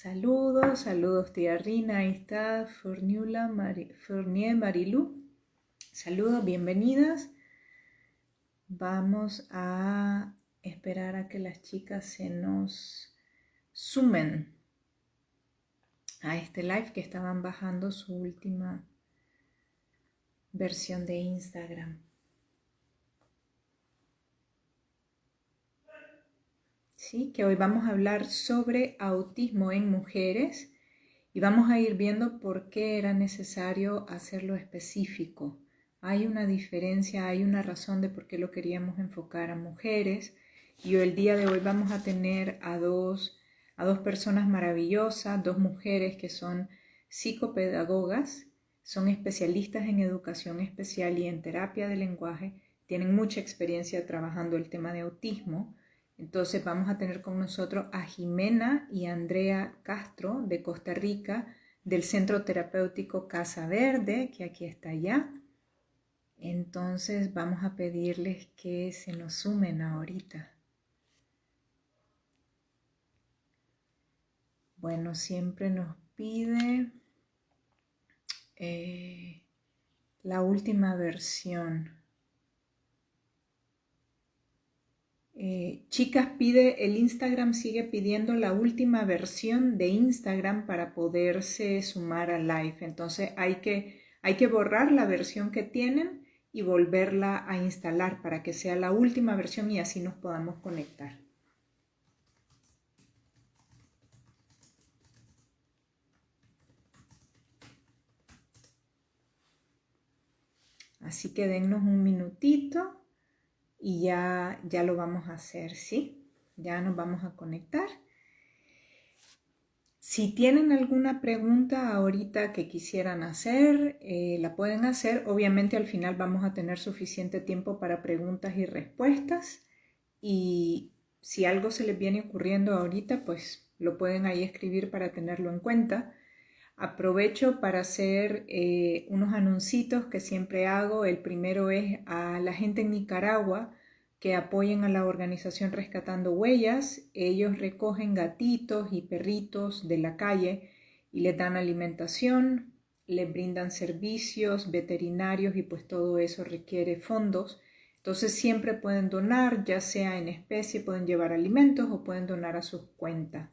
Saludos, saludos tía Rina, ahí está Fournier Marilú. Saludos, bienvenidas. Vamos a esperar a que las chicas se nos sumen a este live que estaban bajando su última versión de Instagram. Sí, que hoy vamos a hablar sobre autismo en mujeres y vamos a ir viendo por qué era necesario hacerlo específico. Hay una diferencia, hay una razón de por qué lo queríamos enfocar a mujeres y el día de hoy vamos a tener a dos personas maravillosas, dos mujeres que son psicopedagogas, son especialistas en educación especial y en terapia de lenguaje, tienen mucha experiencia trabajando el tema de autismo. Entonces vamos a tener con nosotros a Jimena y Andrea Castro de Costa Rica, del Centro Terapéutico Casa Verde, que aquí está ya. Entonces vamos a pedirles que se nos sumen ahorita. Bueno, siempre nos pide la última versión. Chicas, el Instagram sigue pidiendo la última versión de Instagram para poderse sumar al live. Entonces hay que borrar la versión que tienen y volverla a instalar para que sea la última versión y así nos podamos conectar. Así que dennos un minutito y ya lo vamos a hacer, ¿sí? Ya nos vamos a conectar. Si tienen alguna pregunta ahorita que quisieran hacer, la pueden hacer. Obviamente al final vamos a tener suficiente tiempo para preguntas y respuestas. Y si algo se les viene ocurriendo ahorita, pues lo pueden ahí escribir para tenerlo en cuenta. Aprovecho para hacer unos anuncios que siempre hago. El primero es a la gente en Nicaragua que apoyen a la organización Rescatando Huellas. Ellos recogen gatitos y perritos de la calle y les dan alimentación, les brindan servicios veterinarios y pues todo eso requiere fondos. Entonces siempre pueden donar, ya sea en especie, pueden llevar alimentos o pueden donar a sus cuentas.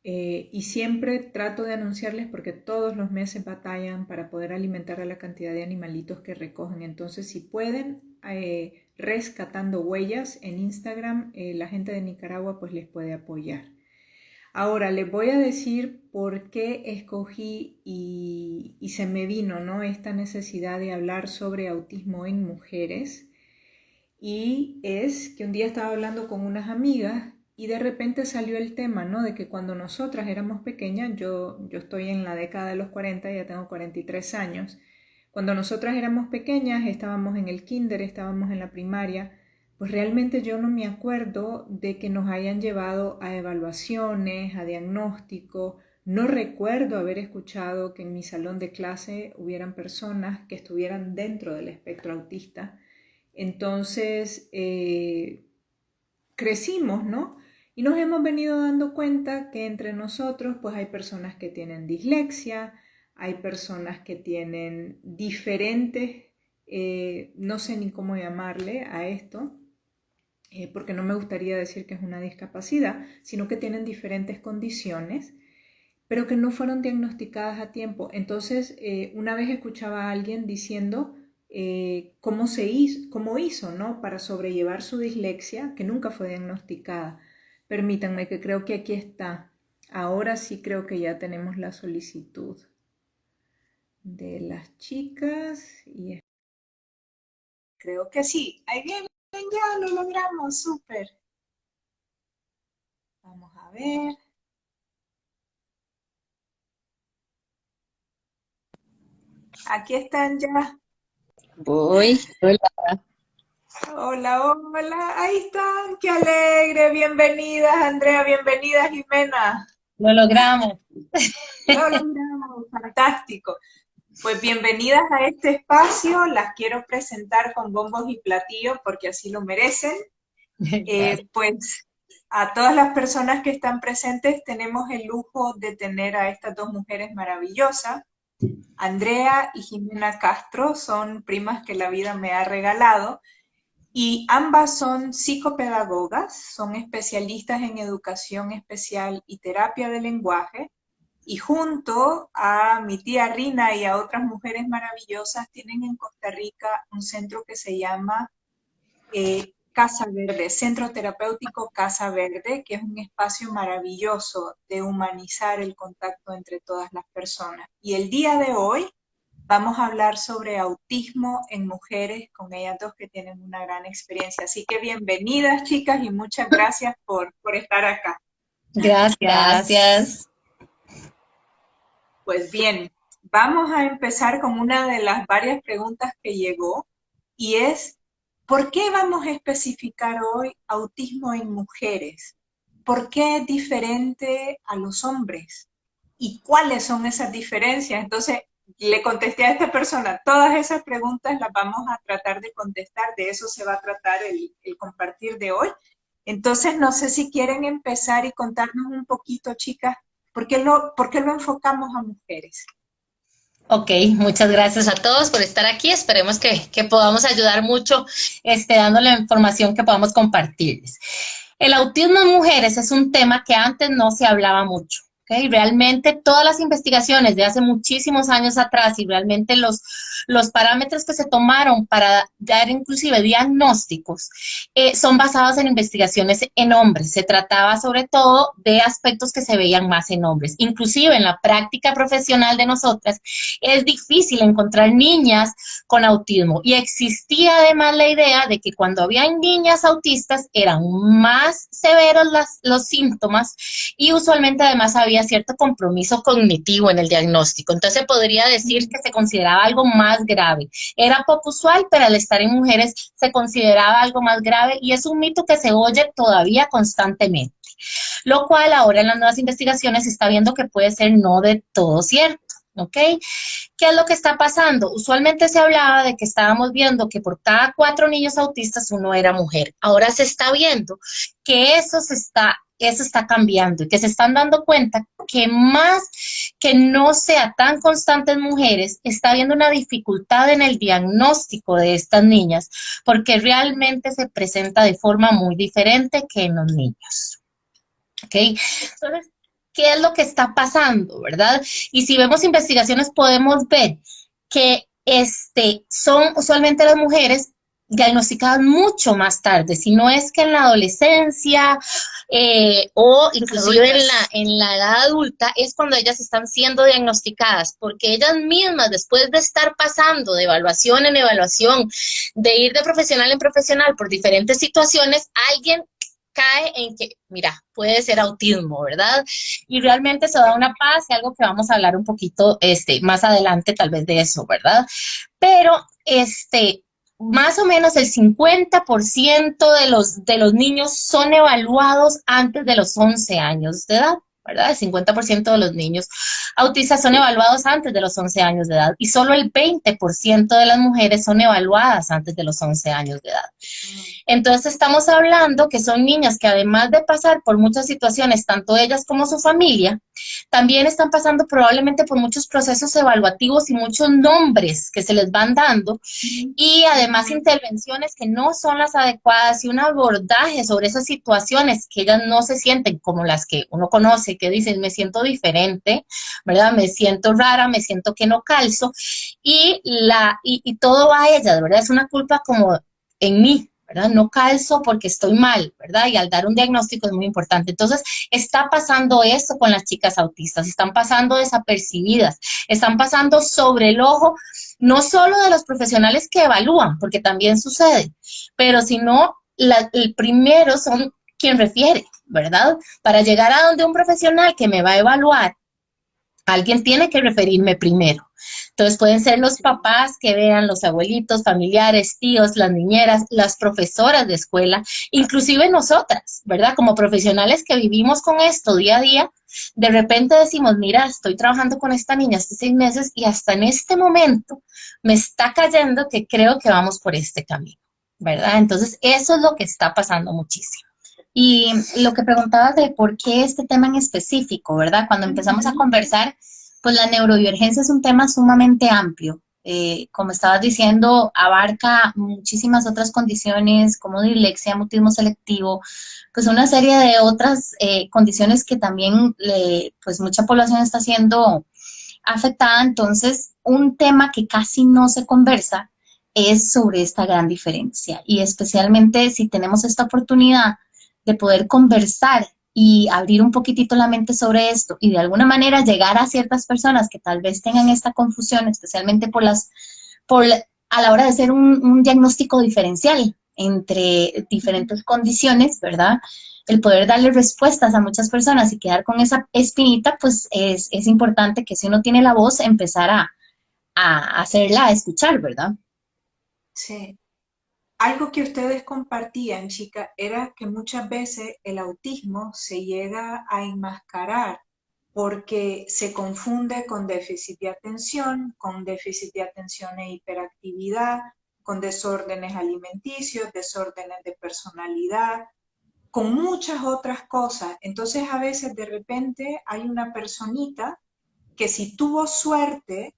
Y siempre trato de anunciarles porque todos los meses batallan para poder alimentar a la cantidad de animalitos que recogen. Entonces, si pueden, Rescatando Huellas en Instagram, la gente de Nicaragua pues les puede apoyar. Ahora, les voy a decir por qué escogí y se me vino, ¿no?, esta necesidad de hablar sobre autismo en mujeres. Y es que un día estaba hablando con unas amigas y de repente salió el tema, ¿no?, de que cuando nosotras éramos pequeñas, yo estoy en la década de los 40, ya tengo 43 años, cuando nosotras éramos pequeñas, estábamos en el kinder, estábamos en la primaria, pues realmente yo no me acuerdo de que nos hayan llevado a evaluaciones, a diagnóstico. No recuerdo haber escuchado que en mi salón de clase hubieran personas que estuvieran dentro del espectro autista. Entonces, crecimos, ¿no? Y nos hemos venido dando cuenta que entre nosotros, pues hay personas que tienen dislexia, hay personas que tienen diferentes, no sé ni cómo llamarle a esto, porque no me gustaría decir que es una discapacidad, sino que tienen diferentes condiciones, pero que no fueron diagnosticadas a tiempo. Entonces, una vez escuchaba a alguien diciendo cómo hizo, ¿no?, para sobrellevar su dislexia, que nunca fue diagnosticada. Permítanme, que creo que aquí está. Ahora sí creo que ya tenemos la solicitud de las chicas y creo que sí. Ahí vienen, ya lo logramos, súper. Vamos a ver. Aquí están ya. Voy, hola, Hola, hola, ahí están, qué alegre, bienvenidas Andrea, bienvenidas Jimena, lo logramos. lo logramos, fantástico. Pues bienvenidas a este espacio, las quiero presentar con bombos y platillos porque así lo merecen. Gracias. Pues A todas las personas que están presentes, tenemos el lujo de tener a estas dos mujeres maravillosas. Andrea y Jimena Castro son primas que la vida me ha regalado y ambas son psicopedagogas, son especialistas en educación especial y terapia de lenguaje. Y junto a mi tía Rina y a otras mujeres maravillosas, tienen en Costa Rica un centro que se llama Casa Verde, Centro Terapéutico Casa Verde, que es un espacio maravilloso de humanizar el contacto entre todas las personas. Y el día de hoy vamos a hablar sobre autismo en mujeres con ellas dos que tienen una gran experiencia. Así que bienvenidas, chicas, y muchas gracias por estar acá. Gracias. Pues bien, vamos a empezar con una de las varias preguntas que llegó y es, ¿por qué vamos a especificar hoy autismo en mujeres? ¿Por qué es diferente a los hombres? ¿Y cuáles son esas diferencias? Entonces, le contesté a esta persona, todas esas preguntas las vamos a tratar de contestar, de eso se va a tratar el compartir de hoy. Entonces, no sé si quieren empezar y contarnos un poquito, chicas, por qué lo enfocamos a mujeres? Ok, muchas gracias a todos por estar aquí. Esperemos que podamos ayudar mucho dándole la información que podamos compartirles. El autismo en mujeres es un tema que antes no se hablaba mucho. ¿Okay? Realmente todas las investigaciones de hace muchísimos años atrás y realmente los parámetros que se tomaron para dar inclusive diagnósticos son basados en investigaciones en hombres. Se trataba sobre todo de aspectos que se veían más en hombres. Inclusive en la práctica profesional de nosotras es difícil encontrar niñas con autismo y existía además la idea de que cuando había niñas autistas eran más severos los síntomas y usualmente además había cierto compromiso cognitivo en el diagnóstico. Entonces podría decir que se consideraba algo más grave. Era poco usual, pero al estar en mujeres se consideraba algo más grave y es un mito que se oye todavía constantemente. Lo cual ahora en las nuevas investigaciones se está viendo que puede ser no de todo cierto. ¿Ok? ¿Qué es lo que está pasando? Usualmente se hablaba de que estábamos viendo que por cada 4 niños autistas uno era mujer. Ahora se está viendo que eso está cambiando y que se están dando cuenta que más que no sea tan constante en mujeres, está habiendo una dificultad en el diagnóstico de estas niñas porque realmente se presenta de forma muy diferente que en los niños. ¿Ok? Entonces, ¿qué es lo que está pasando, verdad? Y si vemos investigaciones podemos ver que son usualmente las mujeres diagnosticadas mucho más tarde, si no es que en la adolescencia o inclusive en la edad adulta, es cuando ellas están siendo diagnosticadas, porque ellas mismas, después de estar pasando de evaluación en evaluación, de ir de profesional en profesional por diferentes situaciones, alguien cae en que, mira, puede ser autismo, ¿verdad? Y realmente eso da una paz y algo que vamos a hablar un poquito más adelante tal vez de eso, ¿verdad? Pero más o menos el 50% de los niños son evaluados antes de los 11 años de edad. ¿Verdad? El 50% de los niños autistas son evaluados antes de los 11 años de edad y solo el 20% de las mujeres son evaluadas antes de los 11 años de edad. Entonces estamos hablando que son niñas que además de pasar por muchas situaciones, tanto ellas como su familia, también están pasando probablemente por muchos procesos evaluativos y muchos nombres que se les van dando y además intervenciones que no son las adecuadas y un abordaje sobre esas situaciones que ellas no se sienten como las que uno conoce, que dicen me siento diferente, ¿verdad? Me siento rara, me siento que no calzo y todo va a ellas, ¿verdad? Es una culpa como en mí, ¿verdad? No calzo porque estoy mal, ¿verdad? Y al dar un diagnóstico es muy importante. Entonces, está pasando esto con las chicas autistas, están pasando desapercibidas, están pasando sobre el ojo, no solo de los profesionales que evalúan, porque también sucede, pero sino el primero son quien refiere, ¿verdad? Para llegar a donde un profesional que me va a evaluar, alguien tiene que referirme primero. Entonces pueden ser los papás que vean, los abuelitos, familiares, tíos, las niñeras, las profesoras de escuela, inclusive nosotras, ¿verdad? Como profesionales que vivimos con esto día a día, de repente decimos, mira, estoy trabajando con esta niña hace 6 meses y hasta en este momento me está cayendo que creo que vamos por este camino, ¿verdad? Entonces eso es lo que está pasando muchísimo. Y lo que preguntabas de por qué este tema en específico, ¿verdad? Cuando empezamos a conversar, pues la neurodivergencia es un tema sumamente amplio. Como estabas diciendo, abarca muchísimas otras condiciones como dislexia, mutismo selectivo, pues una serie de otras condiciones que también pues mucha población está siendo afectada. Entonces, un tema que casi no se conversa es sobre esta gran diferencia y especialmente si tenemos esta oportunidad de poder conversar y abrir un poquitito la mente sobre esto y de alguna manera llegar a ciertas personas que tal vez tengan esta confusión, especialmente por a la hora de hacer un diagnóstico diferencial entre diferentes condiciones, ¿verdad? El poder darle respuestas a muchas personas y quedar con esa espinita, pues es importante que si uno tiene la voz, empezar a hacerla escuchar, ¿verdad? Sí. Algo que ustedes compartían, chica, era que muchas veces el autismo se llega a enmascarar porque se confunde con déficit de atención e hiperactividad, con desórdenes alimenticios, desórdenes de personalidad, con muchas otras cosas. Entonces a veces de repente hay una personita que si tuvo suerte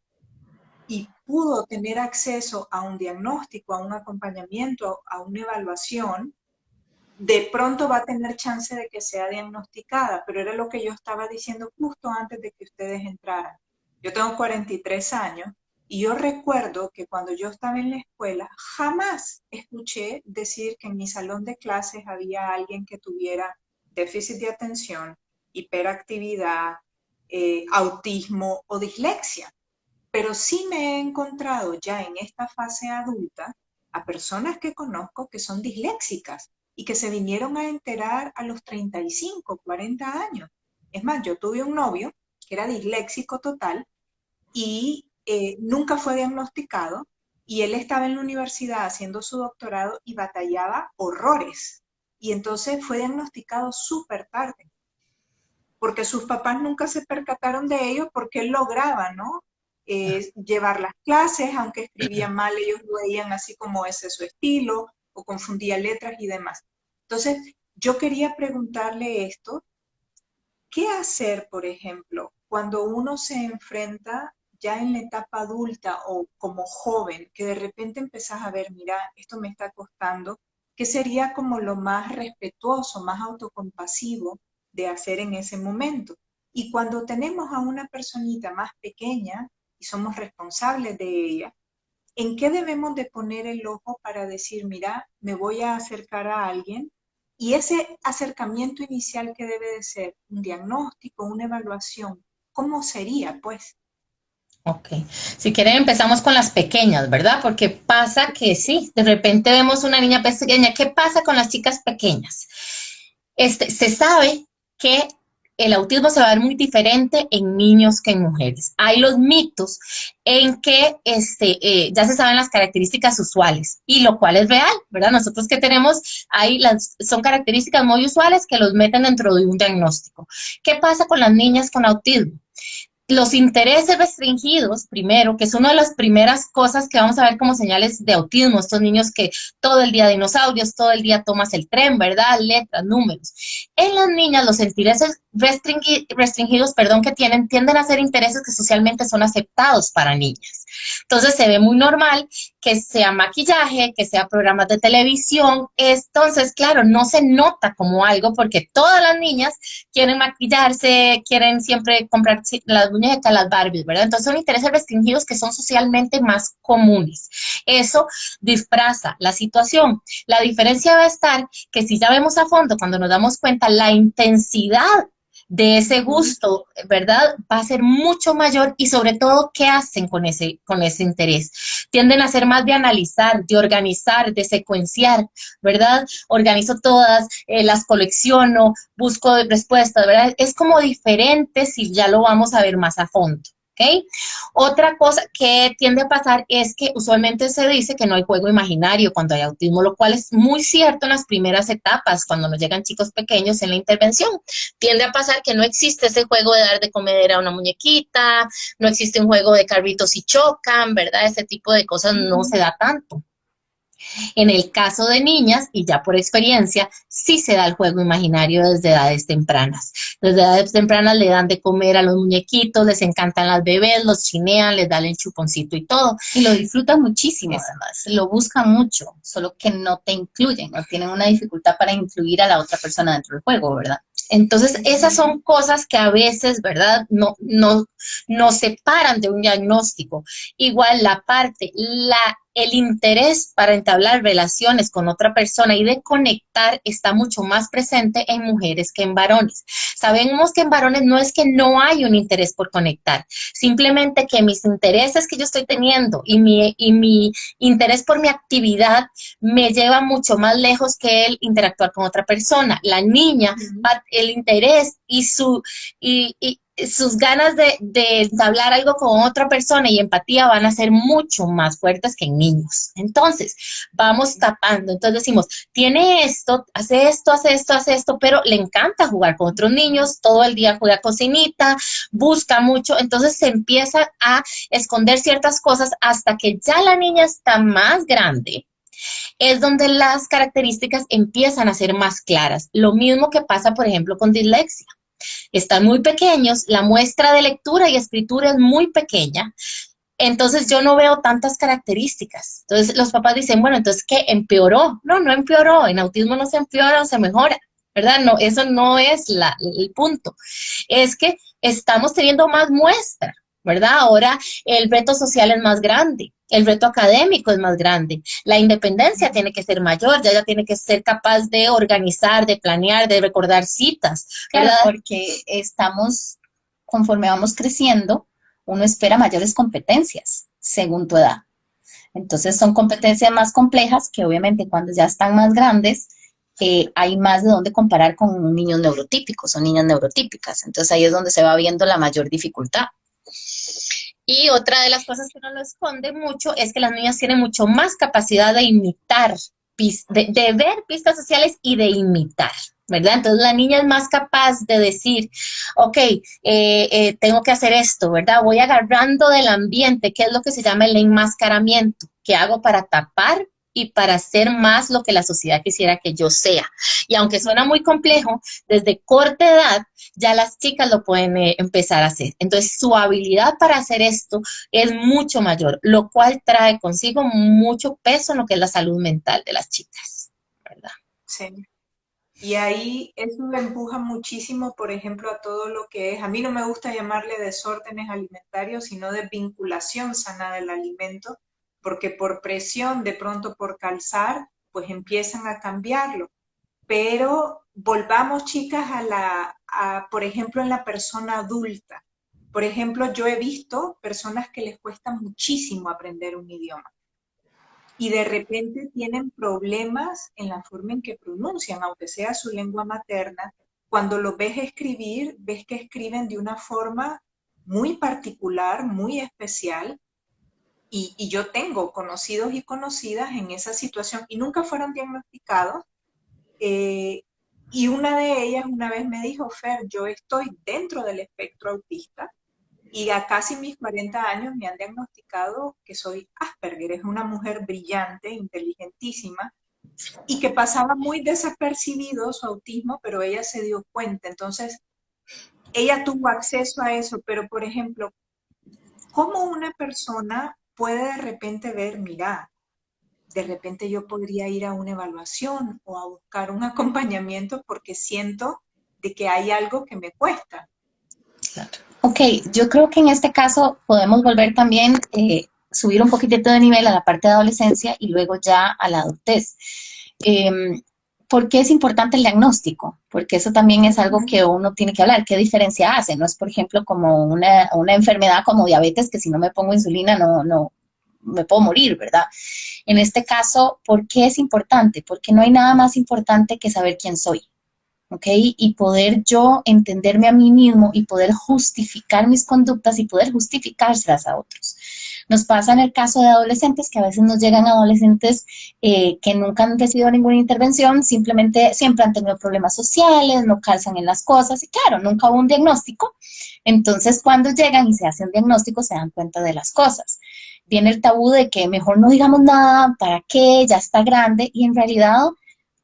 y pudo tener acceso a un diagnóstico, a un acompañamiento, a una evaluación, de pronto va a tener chance de que sea diagnosticada, pero era lo que yo estaba diciendo justo antes de que ustedes entraran. Yo tengo 43 años y yo recuerdo que cuando yo estaba en la escuela jamás escuché decir que en mi salón de clases había alguien que tuviera déficit de atención, hiperactividad, autismo o dislexia. Pero sí me he encontrado ya en esta fase adulta a personas que conozco que son disléxicas y que se vinieron a enterar a los 35, 40 años. Es más, yo tuve un novio que era disléxico total y nunca fue diagnosticado y él estaba en la universidad haciendo su doctorado y batallaba horrores. Y entonces fue diagnosticado súper tarde porque sus papás nunca se percataron de ello porque él lograba, ¿no? Llevar las clases, aunque escribía mal, ellos lo veían así como ese es su estilo, o confundía letras y demás. Entonces, yo quería preguntarle esto, ¿qué hacer, por ejemplo, cuando uno se enfrenta ya en la etapa adulta o como joven, que de repente empezás a ver, mira, esto me está costando? ¿Qué sería como lo más respetuoso, más autocompasivo de hacer en ese momento? Y cuando tenemos a una personita más pequeña y somos responsables de ella, ¿en qué debemos de poner el ojo para decir, mira, me voy a acercar a alguien? Y ese acercamiento inicial que debe de ser un diagnóstico, una evaluación, ¿cómo sería, pues? Ok, si quieren empezamos con las pequeñas, ¿verdad? Porque pasa que sí, de repente vemos una niña pequeña. ¿Qué pasa con las chicas pequeñas? Se sabe que el autismo se va a ver muy diferente en niños que en mujeres. Hay los mitos en que ya se saben las características usuales y lo cual es real, ¿verdad? Nosotros que tenemos, son características muy usuales que los meten dentro de un diagnóstico. ¿Qué pasa con las niñas con autismo? Los intereses restringidos, primero, que es una de las primeras cosas que vamos a ver como señales de autismo, estos niños que todo el día dinosaurios, todo el día tomas el tren, ¿verdad? Letras, números. En las niñas, los intereses restringidos, perdón, que tienden a ser intereses que socialmente son aceptados para niñas. Entonces se ve muy normal que sea maquillaje, que sea programas de televisión. Entonces, claro, no se nota como algo porque todas las niñas quieren maquillarse, quieren siempre comprar las muñecas, las Barbies, ¿verdad? Entonces son intereses restringidos que son socialmente más comunes. Eso disfraza la situación. La diferencia va a estar que si ya vemos a fondo, cuando nos damos cuenta, la intensidad de ese gusto, ¿verdad? Va a ser mucho mayor y sobre todo, ¿qué hacen con ese interés? Tienden a ser más de analizar, de organizar, de secuenciar, ¿verdad? Organizo todas, las colecciono, busco respuestas, ¿verdad? Es como diferente si ya lo vamos a ver más a fondo. ¿Ok? Otra cosa que tiende a pasar es que usualmente se dice que no hay juego imaginario cuando hay autismo, lo cual es muy cierto en las primeras etapas, cuando nos llegan chicos pequeños en la intervención. Tiende a pasar que no existe ese juego de dar de comer a una muñequita, no existe un juego de carritos y chocan, ¿verdad? Ese tipo de cosas no se da tanto. En el caso de niñas, y ya por experiencia, sí se da el juego imaginario desde edades tempranas. Desde edades tempranas le dan de comer a los muñequitos, les encantan las bebés, los chinean, les dan el chuponcito y todo. Y lo disfrutan muchísimo, además, lo buscan mucho, solo que no te incluyen, no tienen una dificultad para incluir a la otra persona dentro del juego, ¿verdad? Entonces, esas son cosas que a veces, ¿verdad? Nos separan de un diagnóstico. Igual la parte, el interés para entablar relaciones con otra persona y de conectar está mucho más presente en mujeres que en varones. Sabemos que en varones no es que no hay un interés por conectar, simplemente que mis intereses que yo estoy teniendo y mi interés por mi actividad me lleva mucho más lejos que el interactuar con otra persona. La niña, el interés y sus ganas de entablar algo con otra persona y empatía van a ser mucho más fuertes que en niños. Entonces, vamos tapando. Entonces decimos, tiene esto, hace esto, hace esto, hace esto, pero le encanta jugar con otros niños, todo el día juega cocinita, busca mucho, entonces se empieza a esconder ciertas cosas hasta que ya la niña está más grande. Es donde las características empiezan a ser más claras. Lo mismo que pasa, por ejemplo, con dislexia. Están muy pequeños, la muestra de lectura y escritura es muy pequeña, entonces yo no veo tantas características. Entonces los papás dicen, bueno, entonces ¿qué? ¿Empeoró? No, no empeoró, en autismo no se empeora o se mejora, ¿verdad? No, eso no es el punto. Es que estamos teniendo más muestra, ¿verdad? Ahora el reto social es más grande, el reto académico es más grande, la independencia tiene que ser mayor, ya tiene que ser capaz de organizar, de planear, de recordar citas, ¿verdad? Claro, porque conforme vamos creciendo, uno espera mayores competencias según tu edad. Entonces son competencias más complejas que obviamente cuando ya están más grandes, hay más de dónde comparar con niños neurotípicos o niñas neurotípicas. Entonces ahí es donde se va viendo la mayor dificultad. Y otra de las cosas que no lo esconde mucho es que las niñas tienen mucho más capacidad de imitar, de ver pistas sociales y de imitar, ¿verdad? Entonces la niña es más capaz de decir, ok, tengo que hacer esto, ¿verdad? Voy agarrando del ambiente, que es lo que se llama el enmascaramiento, que hago para tapar y para ser más lo que la sociedad quisiera que yo sea. Y aunque suena muy complejo, desde corta edad ya las chicas lo pueden empezar a hacer. Entonces su habilidad para hacer esto es mucho mayor, lo cual trae consigo mucho peso en lo que es la salud mental de las chicas, ¿verdad? Sí. Y ahí eso me empuja muchísimo, por ejemplo, a todo lo que es, a mí no me gusta llamarle desórdenes alimentarios, sino de vinculación sana del alimento, porque por presión, de pronto por calzar, pues empiezan a cambiarlo. Pero volvamos, chicas, por ejemplo, en la persona adulta. Por ejemplo, yo he visto personas que les cuesta muchísimo aprender un idioma y de repente tienen problemas en la forma en que pronuncian, aunque sea su lengua materna. Cuando los ves escribir, ves que escriben de una forma muy particular, muy especial, y yo tengo conocidos y conocidas en esa situación y nunca fueron diagnosticados. Y una de ellas una vez me dijo, Fer, yo estoy dentro del espectro autista y a casi mis 40 años me han diagnosticado que soy Asperger. Es una mujer brillante, inteligentísima, y que pasaba muy desapercibido su autismo, pero ella se dio cuenta. Entonces, ella tuvo acceso a eso, pero por ejemplo, ¿cómo una persona puede de repente ver, mira, de repente yo podría ir a una evaluación o a buscar un acompañamiento porque siento de que hay algo que me cuesta? Claro. Ok, yo creo que en este caso podemos volver también, subir un poquitito de nivel a la parte de adolescencia y luego ya a la adultez. ¿Por qué es importante el diagnóstico? Porque eso también es algo que uno tiene que hablar. ¿Qué diferencia hace? No es, por ejemplo, como una enfermedad como diabetes, que si no me pongo insulina no me puedo morir, ¿verdad? En este caso, ¿por qué es importante? Porque no hay nada más importante que saber quién soy. ¿Ok? Y poder yo entenderme a mí mismo y poder justificar mis conductas y poder justificárselas a otros. Nos pasa en el caso de adolescentes que a veces nos llegan adolescentes que nunca han recibido ninguna intervención, simplemente siempre han tenido problemas sociales, no calzan en las cosas y claro, nunca hubo un diagnóstico. Entonces cuando llegan y se hacen diagnóstico se dan cuenta de las cosas. viene el tabú de que mejor no digamos nada, ¿para qué? Ya está grande, y en realidad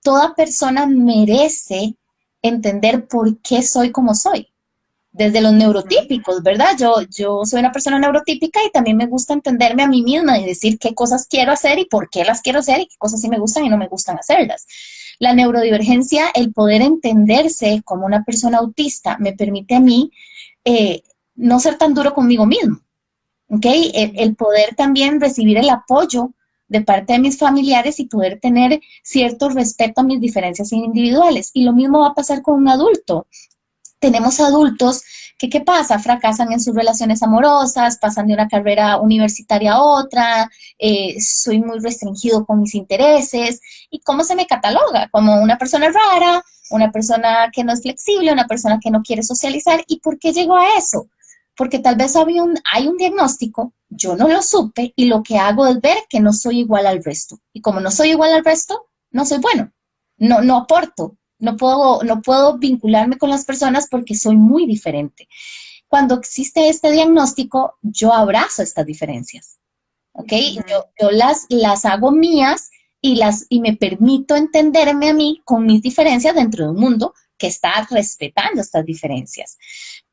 toda persona merece entender por qué soy como soy. Desde los neurotípicos, ¿verdad? Yo soy una persona neurotípica y también me gusta entenderme a mí misma y decir qué cosas quiero hacer y por qué las quiero hacer y qué cosas sí me gustan y no me gustan hacerlas. La neurodivergencia, el poder entenderse como una persona autista, me permite a mí no ser tan duro conmigo mismo, ¿ok? El poder también recibir el apoyo de parte de mis familiares y poder tener cierto respeto a mis diferencias individuales. Y lo mismo va a pasar con un adulto. Tenemos adultos que, ¿qué pasa? Fracasan en sus relaciones amorosas, pasan de una carrera universitaria a otra, soy muy restringido con mis intereses. ¿Y cómo se me cataloga? Como una persona rara, una persona que no es flexible, una persona que no quiere socializar. ¿Y por qué llegó a eso? Porque tal vez hay un diagnóstico, yo no lo supe y lo que hago es ver que no soy igual al resto. Y como no soy igual al resto, no soy bueno, no aporto. No puedo vincularme con las personas porque soy muy diferente. Cuando existe este diagnóstico, yo abrazo estas diferencias, ¿ok? Yo las hago mías y me permito entenderme a mí con mis diferencias dentro de un mundo que está respetando estas diferencias.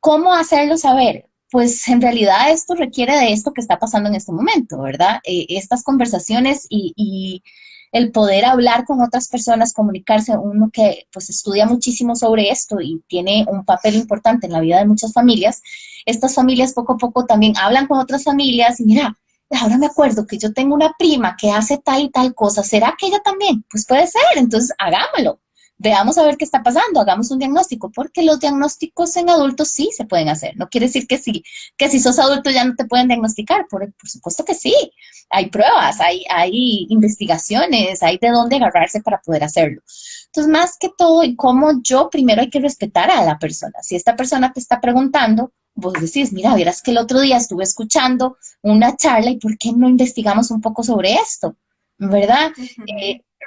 ¿Cómo hacerlo saber? Pues en realidad esto requiere de esto que está pasando en este momento, ¿verdad? Estas conversaciones y el poder hablar con otras personas, comunicarse, uno que pues estudia muchísimo sobre esto y tiene un papel importante en la vida de muchas familias, estas familias poco a poco también hablan con otras familias y mira, ahora me acuerdo que yo tengo una prima que hace tal y tal cosa, ¿será que ella también? Pues puede ser, entonces hagámoslo. Veamos a ver qué está pasando, hagamos un diagnóstico, porque los diagnósticos en adultos sí se pueden hacer. No quiere decir que si sos adulto ya no te pueden diagnosticar, por supuesto que sí. Hay pruebas, hay investigaciones, hay de dónde agarrarse para poder hacerlo. Entonces, más que todo, y cómo yo primero hay que respetar a la persona. Si esta persona te está preguntando, vos decís, mira, verás que el otro día estuve escuchando una charla y ¿por qué no investigamos un poco sobre esto? ¿Verdad?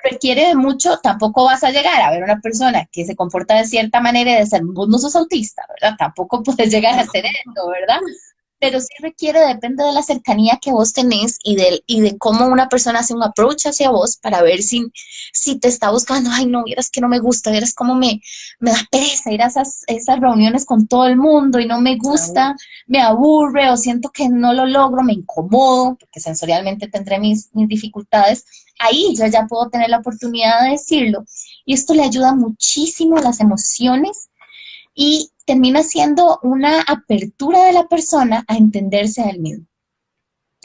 Requiere de mucho, tampoco vas a llegar a ver una persona que se comporta de cierta manera y de ser, vos no sos autista, ¿verdad? Tampoco puedes llegar a hacer esto, ¿verdad? Pero sí requiere, depende de la cercanía que vos tenés y de cómo una persona hace un approach hacia vos para ver si te está buscando, ay no, vieras que no me gusta, vieras cómo me da pereza ir a esas reuniones con todo el mundo y no me gusta, me aburre o siento que no lo logro, me incomodo, porque sensorialmente tendré mis dificultades. Ahí yo ya puedo tener la oportunidad de decirlo y esto le ayuda muchísimo a las emociones y termina siendo una apertura de la persona a entenderse a él mismo,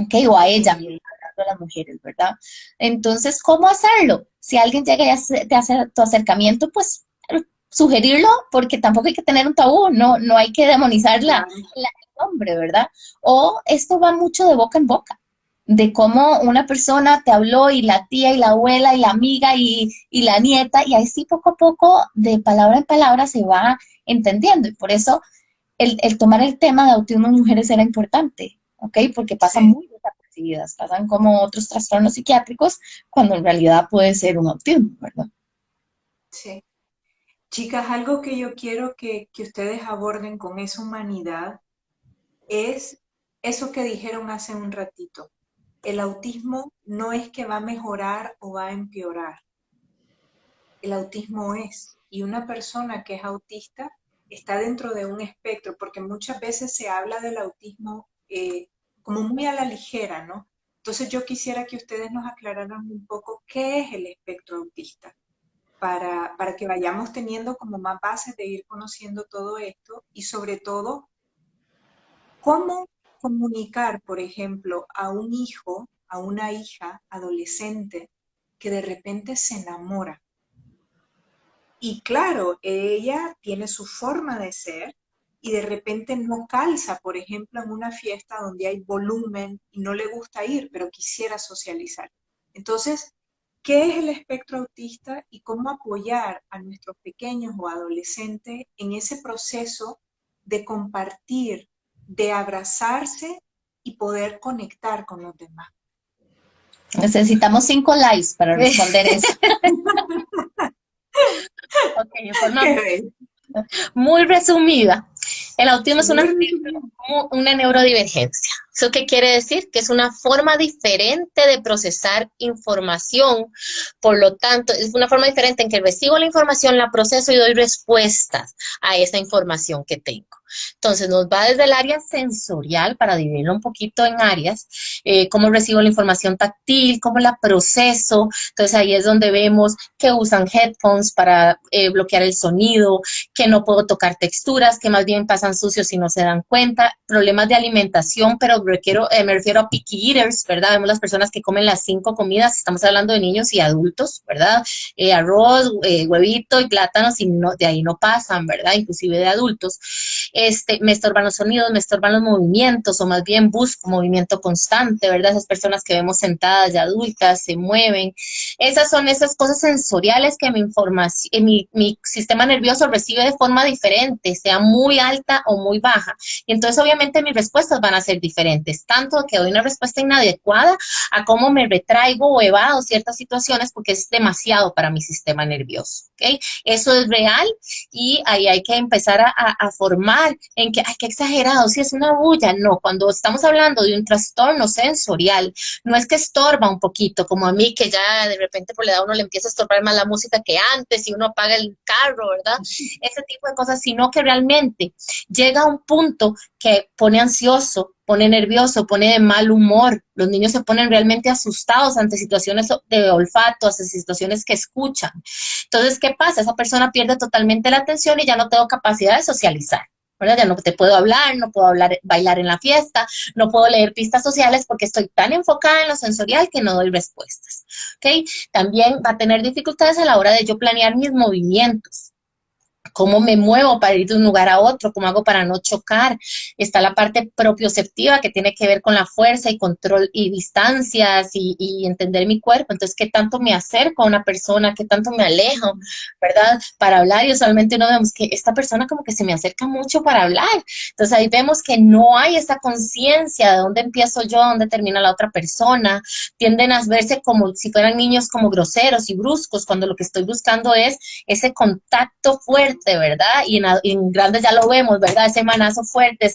¿ok? O a ella misma, hablando de las mujeres, ¿verdad? Entonces, ¿cómo hacerlo? Si alguien llega y te hace tu acercamiento, pues sugerirlo, porque tampoco hay que tener un tabú, no hay que demonizar el nombre, ¿verdad? O esto va mucho de boca en boca, de cómo una persona te habló y la tía y la abuela y la amiga y la nieta, y así poco a poco, de palabra en palabra, se va entendiendo. Y por eso el tomar el tema de autismo en mujeres era importante, ¿ok? Porque pasan muy desapercibidas, pasan como otros trastornos psiquiátricos, cuando en realidad puede ser un autismo, ¿verdad? Sí. Chicas, algo que yo quiero que ustedes aborden con esa humanidad es eso que dijeron hace un ratito. El autismo no es que va a mejorar o va a empeorar. El autismo es. Y una persona que es autista está dentro de un espectro, porque muchas veces se habla del autismo como muy a la ligera, ¿no? Entonces yo quisiera que ustedes nos aclararan un poco qué es el espectro autista, para que vayamos teniendo como más bases de ir conociendo todo esto y sobre todo, cómo comunicar, por ejemplo, a un hijo, a una hija adolescente que de repente se enamora. Y claro, ella tiene su forma de ser y de repente no calza, por ejemplo, en una fiesta donde hay volumen y no le gusta ir, pero quisiera socializar. Entonces, ¿qué es el espectro autista y cómo apoyar a nuestros pequeños o adolescentes en ese proceso de compartir, de abrazarse y poder conectar con los demás? Necesitamos 5 likes para responder eso. Ok, de forma muy resumida. El autismo es una neurodivergencia. ¿Eso qué quiere decir? Que es una forma diferente de procesar información, por lo tanto, es una forma diferente en que recibo la información, la proceso y doy respuestas a esa información que tengo. Entonces, nos va desde el área sensorial, para dividirlo un poquito en áreas, cómo recibo la información táctil, cómo la proceso. Entonces, ahí es donde vemos que usan headphones para bloquear el sonido, que no puedo tocar texturas, que más bien pasan sucios y no se dan cuenta, problemas de alimentación, pero me refiero a picky eaters, ¿verdad? Vemos las personas que comen las 5 comidas, estamos hablando de niños y adultos, ¿verdad? Arroz, huevito y plátanos, y no, de ahí no pasan, ¿verdad? Inclusive de adultos. Me estorban los sonidos, me estorban los movimientos, o más bien busco movimiento constante, ¿verdad? Esas personas que vemos sentadas ya adultas, se mueven. Esas son esas cosas sensoriales que mi sistema nervioso recibe de forma diferente, sea muy alta o muy baja. Y entonces, obviamente, mis respuestas van a ser diferentes, tanto que doy una respuesta inadecuada a cómo me retraigo o evado ciertas situaciones porque es demasiado para mi sistema nervioso, ¿ok? Eso es real y ahí hay que empezar a formar en que, ay, qué exagerado, si es una bulla. No, cuando estamos hablando de un trastorno sensorial, no es que estorba un poquito, como a mí, que ya de repente por la edad uno le empieza a estorbar más la música que antes y uno apaga el carro, ¿verdad? Ese tipo de cosas, sino que realmente llega a un punto que pone ansioso, pone nervioso, pone de mal humor. Los niños se ponen realmente asustados ante situaciones de olfato, ante situaciones que escuchan. Entonces, ¿qué pasa? Esa persona pierde totalmente la atención y ya no tengo capacidad de socializar, ¿verdad? Ya no te puedo hablar, no puedo hablar, bailar en la fiesta, no puedo leer pistas sociales porque estoy tan enfocada en lo sensorial que no doy respuestas, ¿ok? También va a tener dificultades a la hora de yo planear mis movimientos. Cómo me muevo para ir de un lugar a otro, cómo hago para no chocar. Está la parte propioceptiva que tiene que ver con la fuerza y control y distancias y entender mi cuerpo. Entonces, ¿qué tanto me acerco a una persona? ¿Qué tanto me alejo? ¿Verdad? Para hablar, y usualmente uno vemos que esta persona como que se me acerca mucho para hablar. Entonces, ahí vemos que no hay esa conciencia de dónde empiezo yo, dónde termina la otra persona. Tienden a verse como si fueran niños como groseros y bruscos, cuando lo que estoy buscando es ese contacto fuerte, ¿verdad? Y en grandes ya lo vemos, ¿verdad? Ese manazo fuerte,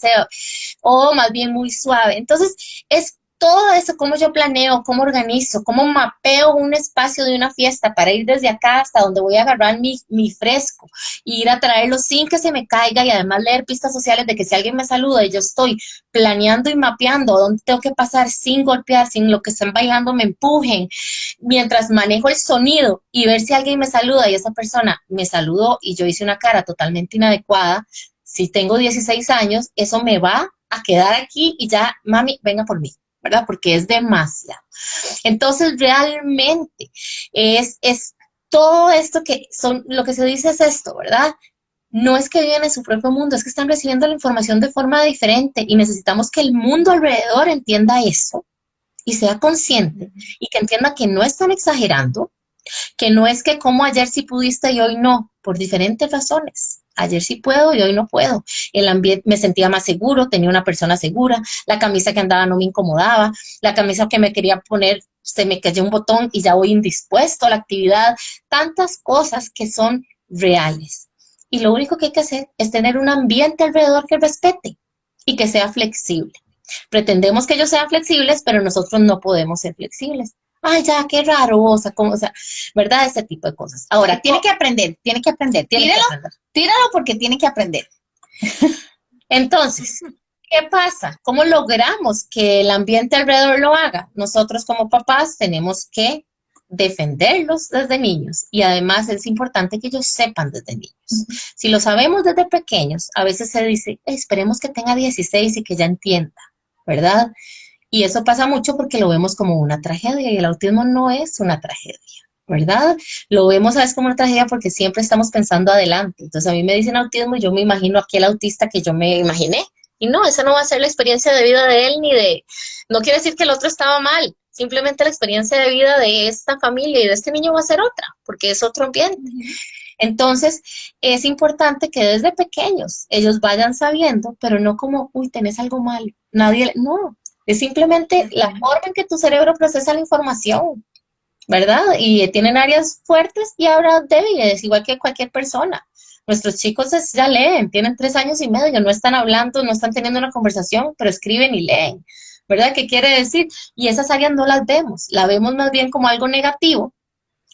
o más bien muy suave. Entonces, es todo eso, cómo yo planeo, cómo organizo, cómo mapeo un espacio de una fiesta para ir desde acá hasta donde voy a agarrar mi fresco, e ir a traerlo sin que se me caiga, y además leer pistas sociales de que si alguien me saluda y yo estoy planeando y mapeando dónde tengo que pasar sin golpear, sin lo que estén bailando me empujen, mientras manejo el sonido y ver si alguien me saluda y esa persona me saludó y yo hice una cara totalmente inadecuada. Si tengo 16 años, eso me va a quedar aquí y ya, mami, venga por mí, ¿verdad? Porque es demasiado. Entonces, realmente es todo esto que son, lo que se dice es esto, ¿verdad? No es que viven en su propio mundo, es que están recibiendo la información de forma diferente y necesitamos que el mundo alrededor entienda eso y sea consciente y que entienda que no están exagerando, que no es que como ayer sí pudiste y hoy no, por diferentes razones. Ayer sí puedo y hoy no puedo. El ambiente, me sentía más seguro, tenía una persona segura, la camisa que andaba no me incomodaba, la camisa que me quería poner se me cayó un botón y ya voy indispuesto a la actividad. Tantas cosas que son reales. Y lo único que hay que hacer es tener un ambiente alrededor que respete y que sea flexible. Pretendemos que ellos sean flexibles, pero nosotros no podemos ser flexibles. Ay, ya, qué raro, o sea, ¿verdad? Ese tipo de cosas. Ahora, tiene que aprender. Tíralo porque tiene que aprender. Entonces, ¿qué pasa? ¿Cómo logramos que el ambiente alrededor lo haga? Nosotros como papás tenemos que defenderlos desde niños y además es importante que ellos sepan desde niños. Si lo sabemos desde pequeños, a veces se dice, esperemos que tenga 16 y que ya entienda, ¿verdad? Y eso pasa mucho porque lo vemos como una tragedia y el autismo no es una tragedia, ¿verdad? Lo vemos a veces como una tragedia porque siempre estamos pensando adelante. Entonces a mí me dicen autismo y yo me imagino aquel autista que yo me imaginé. Y no, esa no va a ser la experiencia de vida de él no quiere decir que el otro estaba mal. Simplemente la experiencia de vida de esta familia y de este niño va a ser otra, porque es otro ambiente. Entonces, es importante que desde pequeños ellos vayan sabiendo, pero no como, uy, tenés algo mal. No, es simplemente la forma en que tu cerebro procesa la información, ¿verdad? Y tienen áreas fuertes y áreas débiles, igual que cualquier persona. Nuestros chicos ya leen, tienen 3 años y medio, no están hablando, no están teniendo una conversación, pero escriben y leen, ¿verdad? ¿Qué quiere decir? Y esas áreas no las vemos, la vemos más bien como algo negativo,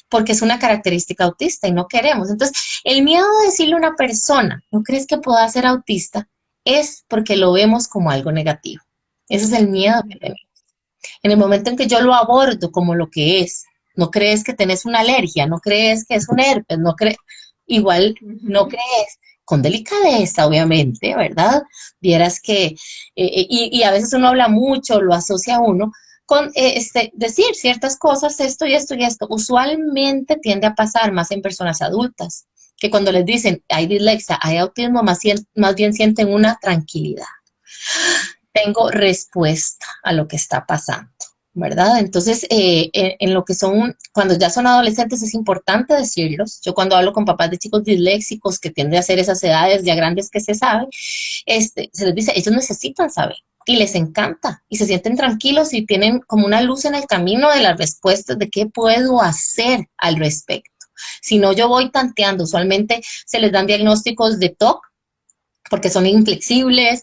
porque es una característica autista y no queremos. Entonces, el miedo de decirle a una persona, ¿no crees que pueda ser autista? Es porque lo vemos como algo negativo. Ese es el miedo que tenemos. En el momento en que yo lo abordo como lo que es, no crees que tenés una alergia, no crees que es un herpes, no crees, igual no crees, con delicadeza, obviamente, ¿verdad? Vieras que, y a veces uno habla mucho, lo asocia a uno con decir ciertas cosas, esto y esto y esto. Usualmente tiende a pasar más en personas adultas, que cuando les dicen hay dislexia, hay autismo, más bien sienten una tranquilidad. Tengo respuesta a lo que está pasando, ¿verdad? Entonces, en lo que son, cuando ya son adolescentes es importante decirlos. Yo cuando hablo con papás de chicos disléxicos que tienden a hacer esas edades ya grandes que se sabe, se les dice, ellos necesitan saber y les encanta y se sienten tranquilos y tienen como una luz en el camino de las respuestas de qué puedo hacer al respecto. Si no, yo voy tanteando, usualmente se les dan diagnósticos de TOC, porque son inflexibles,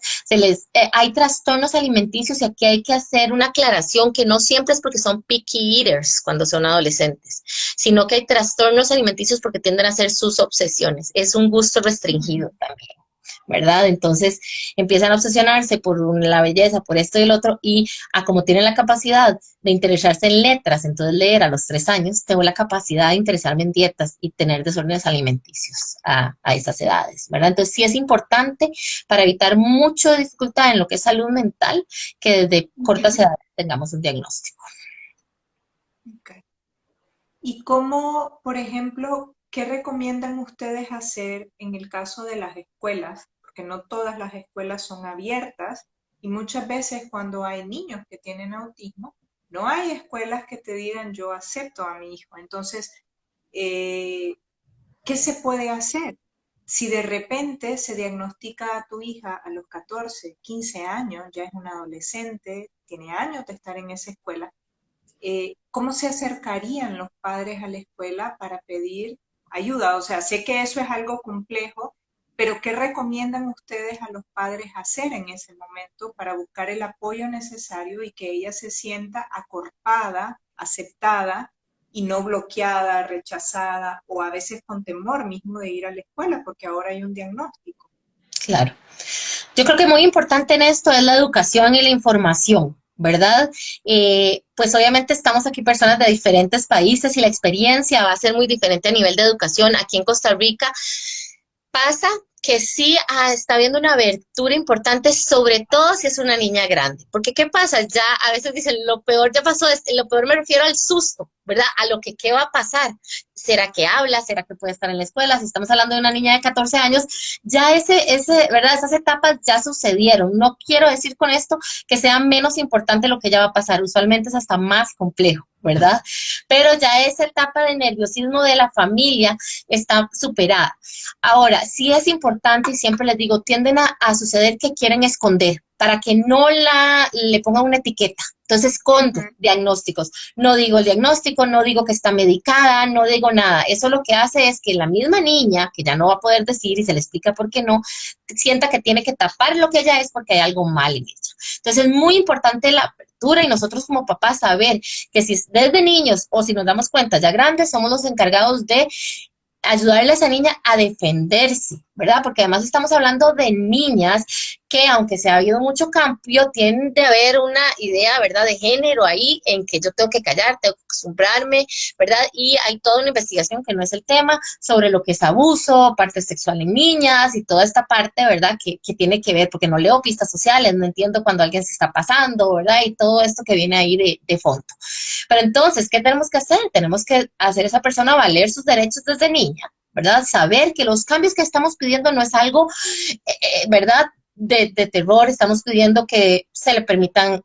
hay trastornos alimenticios y aquí hay que hacer una aclaración que no siempre es porque son picky eaters cuando son adolescentes, sino que hay trastornos alimenticios porque tienden a ser sus obsesiones. Es un gusto restringido también, ¿verdad? Entonces empiezan a obsesionarse por la belleza, por esto y el otro, y como tienen la capacidad de interesarse en letras, entonces leer a los 3 años, tengo la capacidad de interesarme en dietas y tener desórdenes alimenticios a esas edades, ¿verdad? Entonces sí es importante para evitar mucha dificultad en lo que es salud mental, que desde cortas edades tengamos un diagnóstico. Okay. ¿Y cómo, por ejemplo, qué recomiendan ustedes hacer en el caso de las escuelas? Porque no todas las escuelas son abiertas y muchas veces cuando hay niños que tienen autismo, no hay escuelas que te digan yo acepto a mi hijo. Entonces, ¿qué se puede hacer? Si de repente se diagnostica a tu hija a los 14, 15 años, ya es una adolescente, tiene años de estar en esa escuela, ¿cómo se acercarían los padres a la escuela para pedir ayuda? O sea, sé que eso es algo complejo, pero ¿qué recomiendan ustedes a los padres hacer en ese momento para buscar el apoyo necesario y que ella se sienta acorpada, aceptada y no bloqueada, rechazada o a veces con temor mismo de ir a la escuela porque ahora hay un diagnóstico? Claro. Yo creo que muy importante en esto es la educación y la información, ¿verdad? Pues obviamente estamos aquí personas de diferentes países y la experiencia va a ser muy diferente a nivel de educación. Aquí en Costa Rica pasa que sí está habiendo una abertura importante, sobre todo si es una niña grande. Porque ¿qué pasa? Ya a veces dicen, lo peor ya pasó, lo peor me refiero al susto, ¿verdad? A lo que qué va a pasar. ¿Será que habla? ¿Será que puede estar en la escuela? Si estamos hablando de una niña de 14 años, ya ¿verdad? Esas etapas ya sucedieron. No quiero decir con esto que sea menos importante lo que ya va a pasar. Usualmente es hasta más complejo, ¿verdad? Pero ya esa etapa de nerviosismo de la familia está superada. Ahora, sí es importante y siempre les digo, tienden a suceder que quieren esconder para que no le pongan una etiqueta. Entonces escondo diagnósticos. No digo el diagnóstico, no digo que está medicada, no digo nada. Eso lo que hace es que la misma niña, que ya no va a poder decir y se le explica por qué no, sienta que tiene que tapar lo que ella es porque hay algo mal en ella. Entonces es muy importante la apertura y nosotros como papás saber que si desde niños o si nos damos cuenta ya grandes, somos los encargados de ayudarle a esa niña a defenderse, ¿verdad? Porque además estamos hablando de niñas que, aunque se ha habido mucho cambio, tiende a haber una idea, ¿verdad?, de género ahí, en que yo tengo que callar, tengo que acostumbrarme, ¿verdad? Y hay toda una investigación que no es el tema sobre lo que es abuso, parte sexual en niñas y toda esta parte, ¿verdad?, que tiene que ver, porque no leo pistas sociales, no entiendo cuando alguien se está pasando, ¿verdad? Y todo esto que viene ahí de fondo. Pero entonces, ¿qué tenemos que hacer? Tenemos que hacer a esa persona valer sus derechos desde niña, ¿verdad? Saber que los cambios que estamos pidiendo no es algo, ¿verdad?, de terror. Estamos pidiendo que se le permitan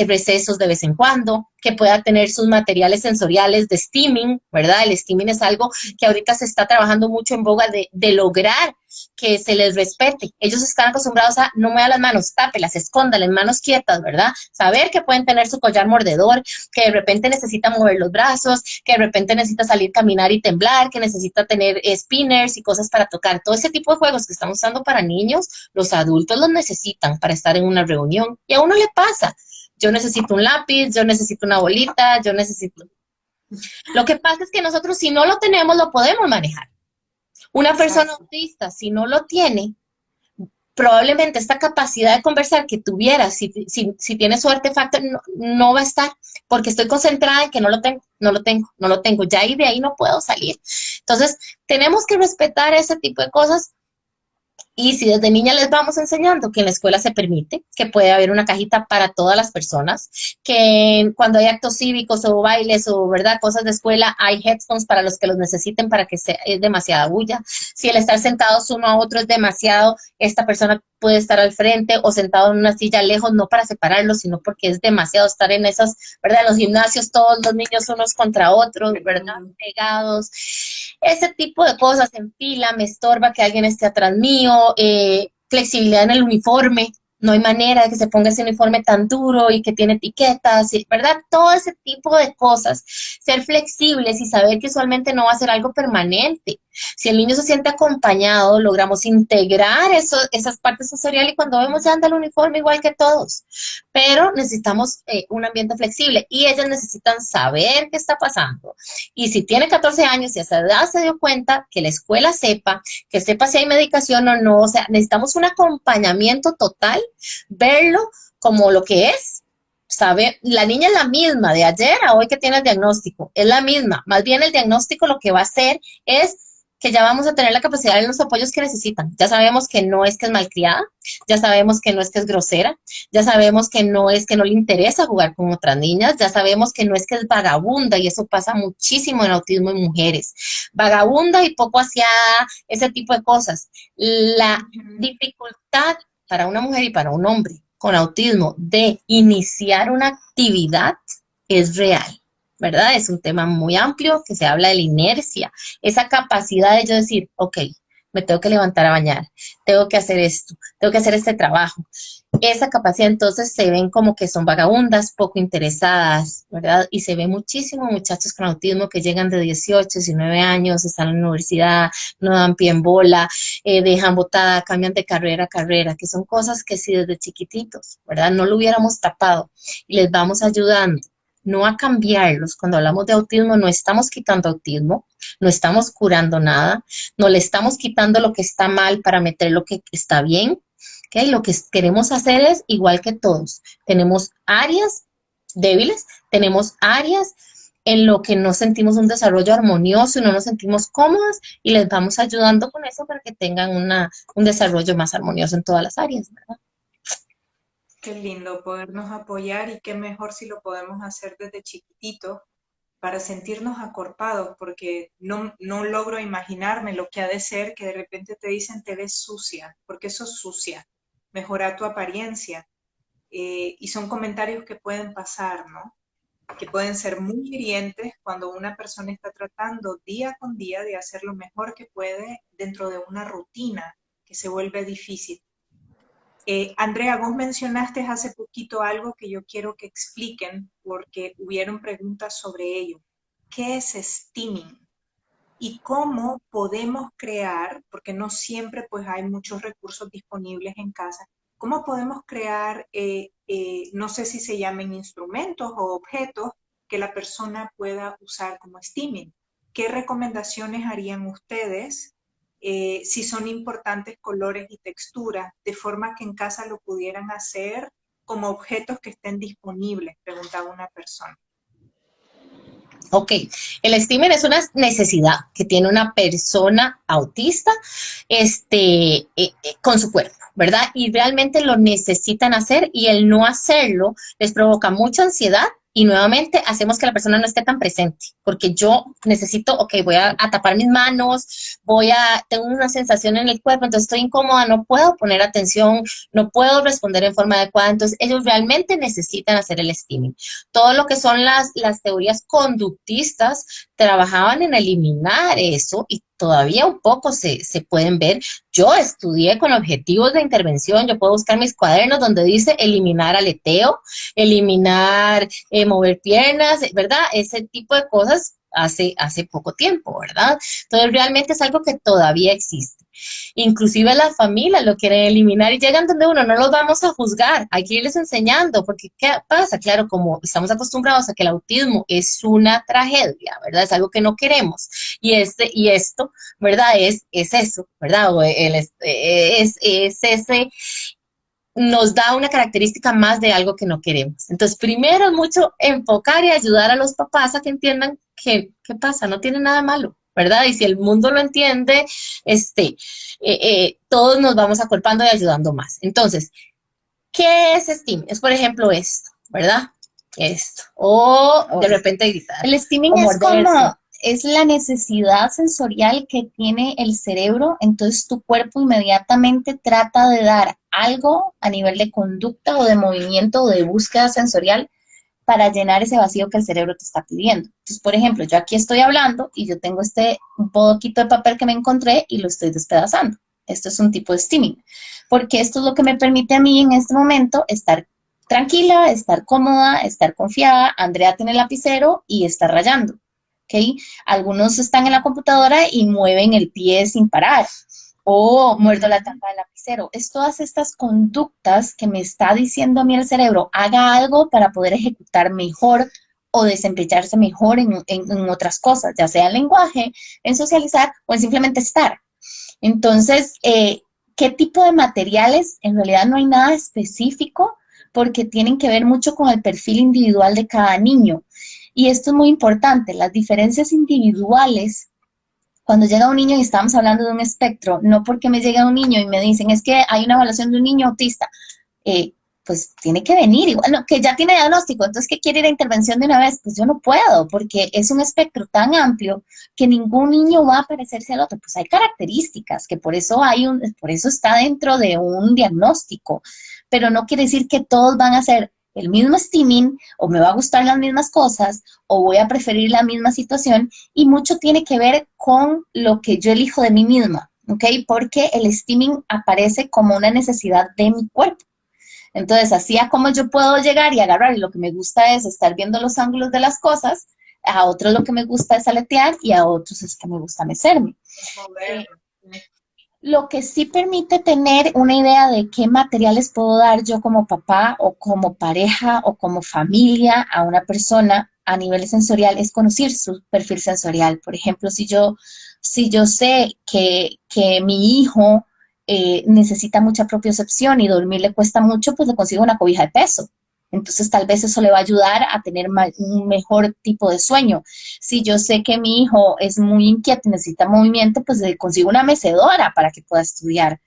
recesos de vez en cuando, que pueda tener sus materiales sensoriales de steaming, ¿verdad? El steaming es algo que ahorita se está trabajando mucho en boga de lograr que se les respete. Ellos están acostumbrados a no mueva las manos, tápelas, escóndales, manos quietas, ¿verdad? Saber que pueden tener su collar mordedor, que de repente necesita mover los brazos, que de repente necesita salir, caminar y temblar, que necesita tener spinners y cosas para tocar. Todo ese tipo de juegos que estamos usando para niños, los adultos los necesitan para estar en una reunión. Y a uno le pasa. yo necesito un lápiz, yo necesito una bolita, yo necesito... Lo que pasa es que nosotros si no lo tenemos, lo podemos manejar. Una persona Exacto. autista, si no lo tiene, probablemente esta capacidad de conversar que tuviera, si tiene su artefacto, no va a estar, porque estoy concentrada en que no lo tengo, no lo tengo, no lo tengo, ya y de ahí no puedo salir. Entonces, tenemos que respetar ese tipo de cosas. Y si desde niña les vamos enseñando que en la escuela se permite, que puede haber una cajita para todas las personas, que cuando hay actos cívicos o bailes o, ¿verdad?, cosas de escuela, hay headphones para los que los necesiten para que es demasiada bulla. Si el estar sentados uno a otro es demasiado, esta persona puede estar al frente o sentado en una silla lejos, no para separarlos, sino porque es demasiado estar en esas, ¿verdad?, en los gimnasios todos los niños unos contra otros, ¿verdad?, pegados. Ese tipo de cosas en fila, me estorba que alguien esté atrás mío, flexibilidad en el uniforme, no hay manera de que se ponga ese uniforme tan duro y que tiene etiquetas, ¿verdad? Todo ese tipo de cosas, ser flexibles y saber que usualmente no va a ser algo permanente. Si el niño se siente acompañado, logramos integrar esas partes sensoriales y cuando vemos ya anda el uniforme igual que todos, pero necesitamos un ambiente flexible y ellas necesitan saber qué está pasando. Y si tiene 14 años y a esa edad se dio cuenta, que la escuela sepa, que sepa si hay medicación o no, o sea, necesitamos un acompañamiento total, verlo como lo que es. ¿Sabe? La niña es la misma de ayer a hoy que tiene el diagnóstico, es la misma, más bien el diagnóstico lo que va a hacer es que ya vamos a tener la capacidad de los apoyos que necesitan. Ya sabemos que no es malcriada, ya sabemos que no es grosera, ya sabemos que no es que no le interesa jugar con otras niñas, ya sabemos que no es vagabunda, y eso pasa muchísimo en autismo en mujeres. Vagabunda y poco aseada, ese tipo de cosas. La dificultad para una mujer y para un hombre con autismo de iniciar una actividad es real, ¿verdad? Es un tema muy amplio que se habla de la inercia, esa capacidad de yo decir, ok, me tengo que levantar a bañar, tengo que hacer esto, tengo que hacer este trabajo. Esa capacidad entonces se ven como que son vagabundas, poco interesadas, ¿verdad? Y se ve muchísimo muchachos con autismo que llegan de 18, 19 años, están en la universidad, no dan pie en bola, dejan botada, cambian de carrera a carrera, que son cosas que si desde chiquititos, ¿verdad? No lo hubiéramos tapado y les vamos ayudando no a cambiarlos. Cuando hablamos de autismo, no estamos quitando autismo, no estamos curando nada, no le estamos quitando lo que está mal para meter lo que está bien. ¿Okay? Lo que queremos hacer es, igual que todos, tenemos áreas débiles, tenemos áreas en lo que no sentimos un desarrollo armonioso y no nos sentimos cómodos y les vamos ayudando con eso para que tengan un desarrollo más armonioso en todas las áreas, ¿verdad? Qué lindo podernos apoyar y qué mejor si lo podemos hacer desde chiquitito para sentirnos acorpados, porque no logro imaginarme lo que ha de ser que de repente te dicen te ves sucia, porque sos sucia, mejora tu apariencia. Y son comentarios que pueden pasar, ¿no? Que pueden ser muy hirientes cuando una persona está tratando día con día de hacer lo mejor que puede dentro de una rutina que se vuelve difícil. Andrea, vos mencionaste hace poquito algo que yo quiero que expliquen porque hubieron preguntas sobre ello. ¿Qué es steaming? Y cómo podemos crear, porque no siempre pues hay muchos recursos disponibles en casa, cómo podemos crear, no sé si se llamen instrumentos o objetos que la persona pueda usar como steaming. ¿Qué recomendaciones harían ustedes si son importantes colores y texturas, de forma que en casa lo pudieran hacer como objetos que estén disponibles? Preguntaba una persona. Ok, el steaming es una necesidad que tiene una persona autista con su cuerpo, ¿verdad? Y realmente lo necesitan hacer y el no hacerlo les provoca mucha ansiedad y nuevamente hacemos que la persona no esté tan presente, porque yo necesito, ok, voy a tapar mis manos, tengo una sensación en el cuerpo, entonces estoy incómoda, no puedo poner atención, no puedo responder en forma adecuada, entonces ellos realmente necesitan hacer el steaming. Todo lo que son las teorías conductistas trabajaban en eliminar eso y todavía un poco se pueden ver. Yo estudié con objetivos de intervención, yo puedo buscar mis cuadernos donde dice eliminar aleteo, eliminar mover piernas, ¿verdad? Ese tipo de cosas hace poco tiempo, ¿verdad? Entonces realmente es algo que todavía existe. Inclusive las familias lo quieren eliminar y llegan donde uno, no los vamos a juzgar, hay que irles enseñando, porque ¿qué pasa? Claro, como estamos acostumbrados a que el autismo es una tragedia, ¿verdad? Es algo que no queremos. Y esto, ¿verdad? Es eso, ¿verdad? O es ese, nos da una característica más de algo que no queremos. Entonces, primero es mucho enfocar y ayudar a los papás a que entiendan que, ¿qué pasa? No tiene nada malo, ¿verdad? Y si el mundo lo entiende, todos nos vamos acolpando y ayudando más. Entonces, ¿qué es STEAM? Es, por ejemplo, esto, ¿verdad? Esto. O de repente gritar. El stimming es como, es la necesidad sensorial que tiene el cerebro, entonces tu cuerpo inmediatamente trata de dar algo a nivel de conducta o de movimiento o de búsqueda sensorial para llenar ese vacío que el cerebro te está pidiendo. Entonces, por ejemplo, yo aquí estoy hablando y yo tengo un poquito de papel que me encontré y lo estoy despedazando. Esto es un tipo de stimming, porque esto es lo que me permite a mí en este momento estar tranquila, estar cómoda, estar confiada. Andrea tiene el lapicero y está rayando, ¿ok? Algunos están en la computadora y mueven el pie sin parar, o muerdo la tapa del lapicero. Es todas estas conductas que me está diciendo a mí el cerebro, haga algo para poder ejecutar mejor o desempeñarse mejor en otras cosas, ya sea en lenguaje, en socializar o en simplemente estar. Entonces, ¿qué tipo de materiales? En realidad no hay nada específico porque tienen que ver mucho con el perfil individual de cada niño. Y esto es muy importante, las diferencias individuales. Cuando llega un niño y estamos hablando de un espectro, no porque me llega un niño y me dicen, es que hay una evaluación de un niño autista, pues tiene que venir igual, no, que ya tiene diagnóstico, entonces que quiere ir a intervención de una vez, pues yo no puedo, porque es un espectro tan amplio que ningún niño va a parecerse al otro, pues hay características, que por eso por eso está dentro de un diagnóstico, pero no quiere decir que todos van a ser el mismo stimming, o me va a gustar las mismas cosas, o voy a preferir la misma situación, y mucho tiene que ver con lo que yo elijo de mí misma, ¿ok? Porque el stimming aparece como una necesidad de mi cuerpo. Entonces, así a como yo puedo llegar y agarrar, y lo que me gusta es estar viendo los ángulos de las cosas, a otros lo que me gusta es aletear, y a otros es que me gusta mecerme. Lo que sí permite tener una idea de qué materiales puedo dar yo como papá o como pareja o como familia a una persona a nivel sensorial es conocer su perfil sensorial. Por ejemplo, si yo sé que mi hijo necesita mucha propiocepción y dormir le cuesta mucho, pues le consigo una cobija de peso. Entonces, tal vez eso le va a ayudar a tener un mejor tipo de sueño. Si yo sé que mi hijo es muy inquieto y necesita movimiento, pues le consigo una mecedora para que pueda estudiar.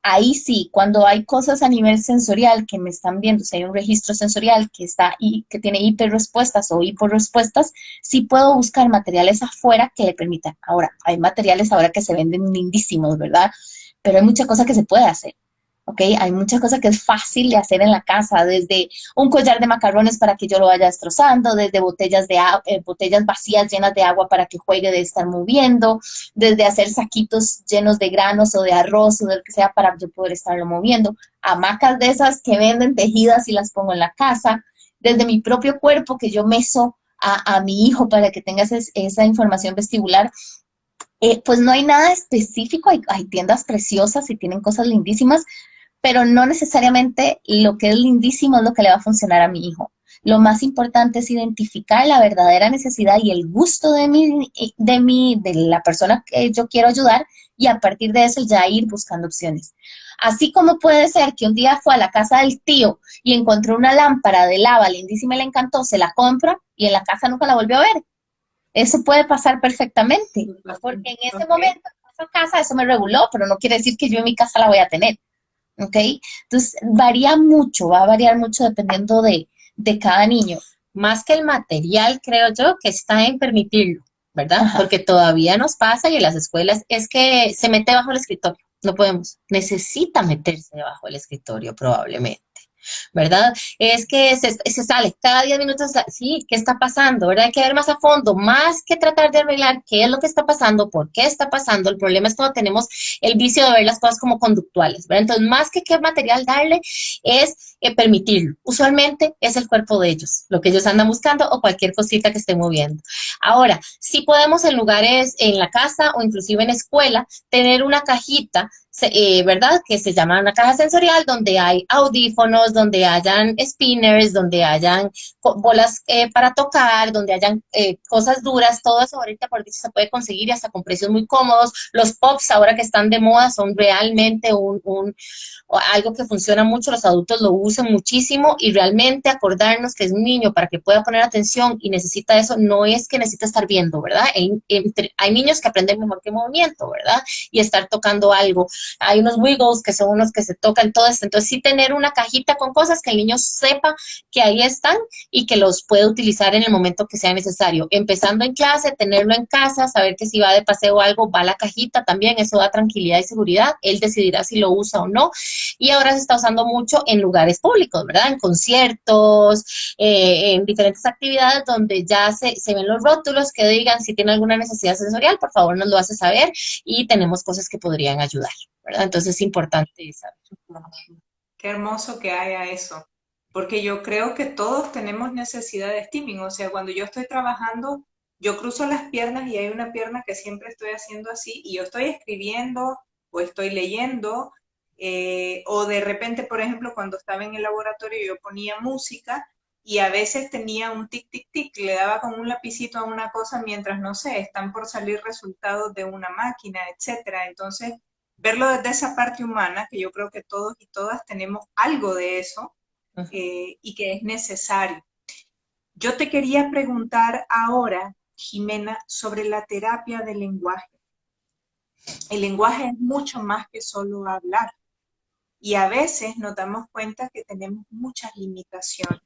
Ahí sí, cuando hay cosas a nivel sensorial que me están viendo, si hay un registro sensorial que tiene hiperrespuestas o hiporrespuestas, sí puedo buscar materiales afuera que le permitan. Ahora, hay materiales ahora que se venden lindísimos, ¿verdad? Pero hay mucha cosa que se puede hacer. ¿Ok? Hay muchas cosas que es fácil de hacer en la casa, desde un collar de macarrones para que yo lo vaya destrozando, desde botellas vacías llenas de agua para que juegue de estar moviendo, desde hacer saquitos llenos de granos o de arroz o de lo que sea para yo poder estarlo moviendo, hamacas de esas que venden tejidas y las pongo en la casa, desde mi propio cuerpo que yo meso a mi hijo para que tenga esa información vestibular. Pues no hay nada específico, hay tiendas preciosas y tienen cosas lindísimas, pero no necesariamente lo que es lindísimo es lo que le va a funcionar a mi hijo. Lo más importante es identificar la verdadera necesidad y el gusto de la persona que yo quiero ayudar, y a partir de eso ya ir buscando opciones. Así como puede ser que un día fue a la casa del tío y encontró una lámpara de lava lindísima y le encantó, se la compra y en la casa nunca la volvió a ver. Eso puede pasar perfectamente, porque en ese momento, en esa casa, eso me reguló, pero no quiere decir que yo en mi casa la voy a tener. ¿Ok? Entonces, varía mucho, va a variar mucho dependiendo de cada niño. Más que el material, creo yo, que está en permitirlo, ¿verdad? Ajá. Porque todavía nos pasa y en las escuelas es que se mete bajo el escritorio. No podemos. Necesita meterse debajo del escritorio probablemente. ¿verdad? Es que se sale cada 10 minutos, sí, ¿qué está pasando? ¿Verdad? Hay que ver más a fondo, más que tratar de arreglar qué es lo que está pasando, por qué está pasando. El problema es cuando tenemos el vicio de ver las cosas como conductuales, ¿verdad? Entonces, más que qué material darle, es permitirlo. Usualmente es el cuerpo de ellos, lo que ellos andan buscando o cualquier cosita que estén moviendo. Ahora, sí podemos en lugares, en la casa o inclusive en escuela, tener una cajita, ¿verdad? Que se llama una caja sensorial donde hay audífonos, donde hayan spinners, donde hayan bolas para tocar, donde hayan cosas duras, todo eso ahorita por dicho se puede conseguir y hasta con precios muy cómodos. Los pops ahora que están de moda son realmente algo que funciona mucho, los adultos lo usan muchísimo y realmente acordarnos que es un niño para que pueda poner atención y necesita eso, no es que necesita estar viendo, ¿verdad? Hay niños que aprenden mejor que movimiento, ¿verdad? Y estar tocando algo. Hay unos wiggles que son unos que se tocan todo esto, entonces sí tener una cajita con cosas que el niño sepa que ahí están y que los puede utilizar en el momento que sea necesario. Empezando en clase, tenerlo en casa, saber que si va de paseo o algo, va a la cajita también, eso da tranquilidad y seguridad, él decidirá si lo usa o no. Y ahora se está usando mucho en lugares públicos, ¿verdad? En conciertos, en diferentes actividades donde ya se ven los rótulos que digan si tiene alguna necesidad sensorial, por favor nos lo hace saber y tenemos cosas que podrían ayudar, ¿verdad? Entonces es importante saber. Qué hermoso que haya eso, porque yo creo que todos tenemos necesidad de steaming, o sea, cuando yo estoy trabajando, yo cruzo las piernas y hay una pierna que siempre estoy haciendo así y yo estoy escribiendo o estoy leyendo, o de repente, por ejemplo, cuando estaba en el laboratorio yo ponía música y a veces tenía un tic, tic, tic, le daba con un lapicito a una cosa mientras, no sé, están por salir resultados de una máquina, etcétera. Entonces, verlo desde esa parte humana, que yo creo que todos y todas tenemos algo de eso y que es necesario. Yo te quería preguntar ahora, Jimena, sobre la terapia del lenguaje. El lenguaje es mucho más que solo hablar y a veces nos damos cuenta que tenemos muchas limitaciones.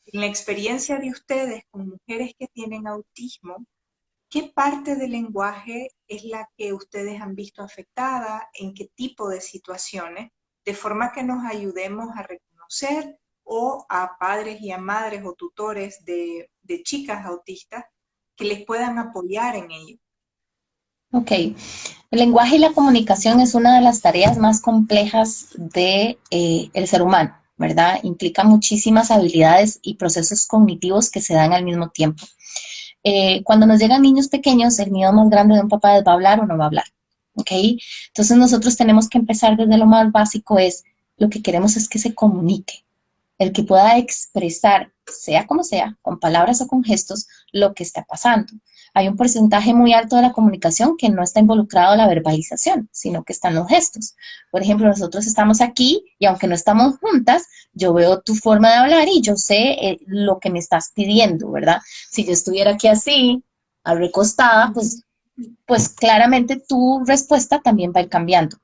En la experiencia de ustedes con mujeres que tienen autismo, ¿qué parte del lenguaje es la que ustedes han visto afectada? ¿En qué tipo de situaciones? De forma que nos ayudemos a reconocer o a padres y a madres o tutores de chicas autistas que les puedan apoyar en ello. Ok, el lenguaje y la comunicación es una de las tareas más complejas de el ser humano, ¿verdad? Implica muchísimas habilidades y procesos cognitivos que se dan al mismo tiempo. Cuando nos llegan niños pequeños, el miedo más grande de un papá es: ¿va a hablar o no va a hablar? ¿Ok? Entonces nosotros tenemos que empezar desde lo más básico, lo que queremos es que se comunique, el que pueda expresar, sea como sea, con palabras o con gestos, lo que está pasando. Hay un porcentaje muy alto de la comunicación que no está involucrado en la verbalización, sino que están los gestos. Por ejemplo, nosotros estamos aquí y aunque no estamos juntas, yo veo tu forma de hablar y yo sé lo que me estás pidiendo, ¿verdad? Si yo estuviera aquí así, recostada, pues claramente tu respuesta también va a ir cambiando.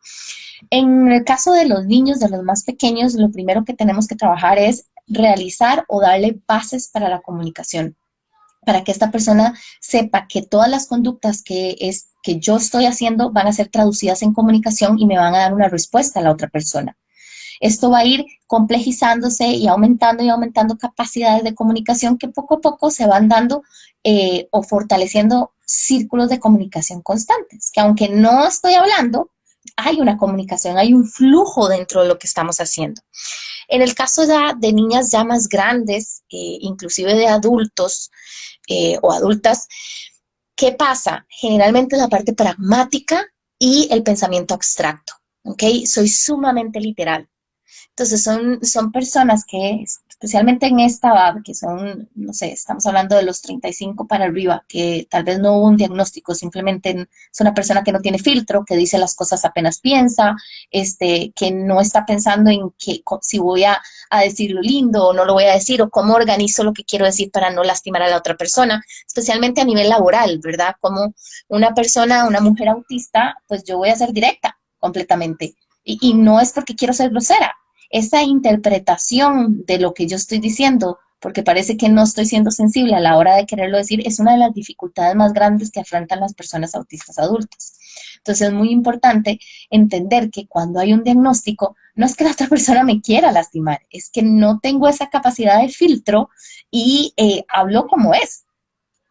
En el caso de los niños, de los más pequeños, lo primero que tenemos que trabajar es realizar o darle bases para la comunicación, para que esta persona sepa que todas las conductas que yo estoy haciendo van a ser traducidas en comunicación y me van a dar una respuesta a la otra persona. Esto va a ir complejizándose y aumentando capacidades de comunicación que poco a poco se van dando o fortaleciendo círculos de comunicación constantes, que aunque no estoy hablando, hay una comunicación, hay un flujo dentro de lo que estamos haciendo. En el caso ya de niñas ya más grandes, inclusive de adultos o adultas, ¿qué pasa? Generalmente la parte pragmática y el pensamiento abstracto, ¿ok? Soy sumamente literal. Entonces son personas que, especialmente en esta edad, que son, no sé, estamos hablando de los 35 para arriba, que tal vez no hubo un diagnóstico, simplemente es una persona que no tiene filtro, que dice las cosas apenas piensa, que no está pensando en que, si voy a decir lo lindo o no lo voy a decir, o cómo organizo lo que quiero decir para no lastimar a la otra persona, especialmente a nivel laboral, ¿verdad? Como una persona, una mujer autista, pues yo voy a ser directa completamente. Y no es porque quiero ser grosera. Esa interpretación de lo que yo estoy diciendo porque parece que no estoy siendo sensible a la hora de quererlo decir, es una de las dificultades más grandes que afrontan las personas autistas adultas. Entonces es muy importante entender que cuando hay un diagnóstico, no es que la otra persona me quiera lastimar, es que no tengo esa capacidad de filtro y hablo como es,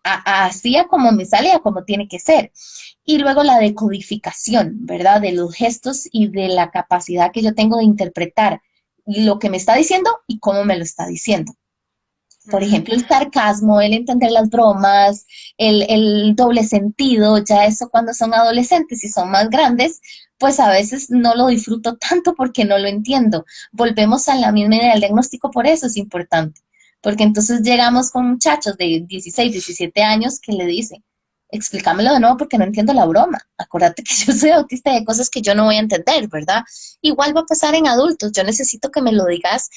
así a como me sale, a como tiene que ser. Y luego la decodificación, ¿verdad? De los gestos y de la capacidad que yo tengo de interpretar lo que me está diciendo y cómo me lo está diciendo. Por ejemplo, el sarcasmo, el entender las bromas, el doble sentido, ya eso cuando son adolescentes y son más grandes, pues a veces no lo disfruto tanto porque no lo entiendo. Volvemos a la misma idea, el diagnóstico por eso es importante, porque entonces llegamos con muchachos de 16, 17 años que le dicen, explícamelo de nuevo porque no entiendo la broma. Acuérdate que yo soy autista y hay cosas que yo no voy a entender, ¿verdad? Igual va a pasar en adultos, yo necesito que me lo digas.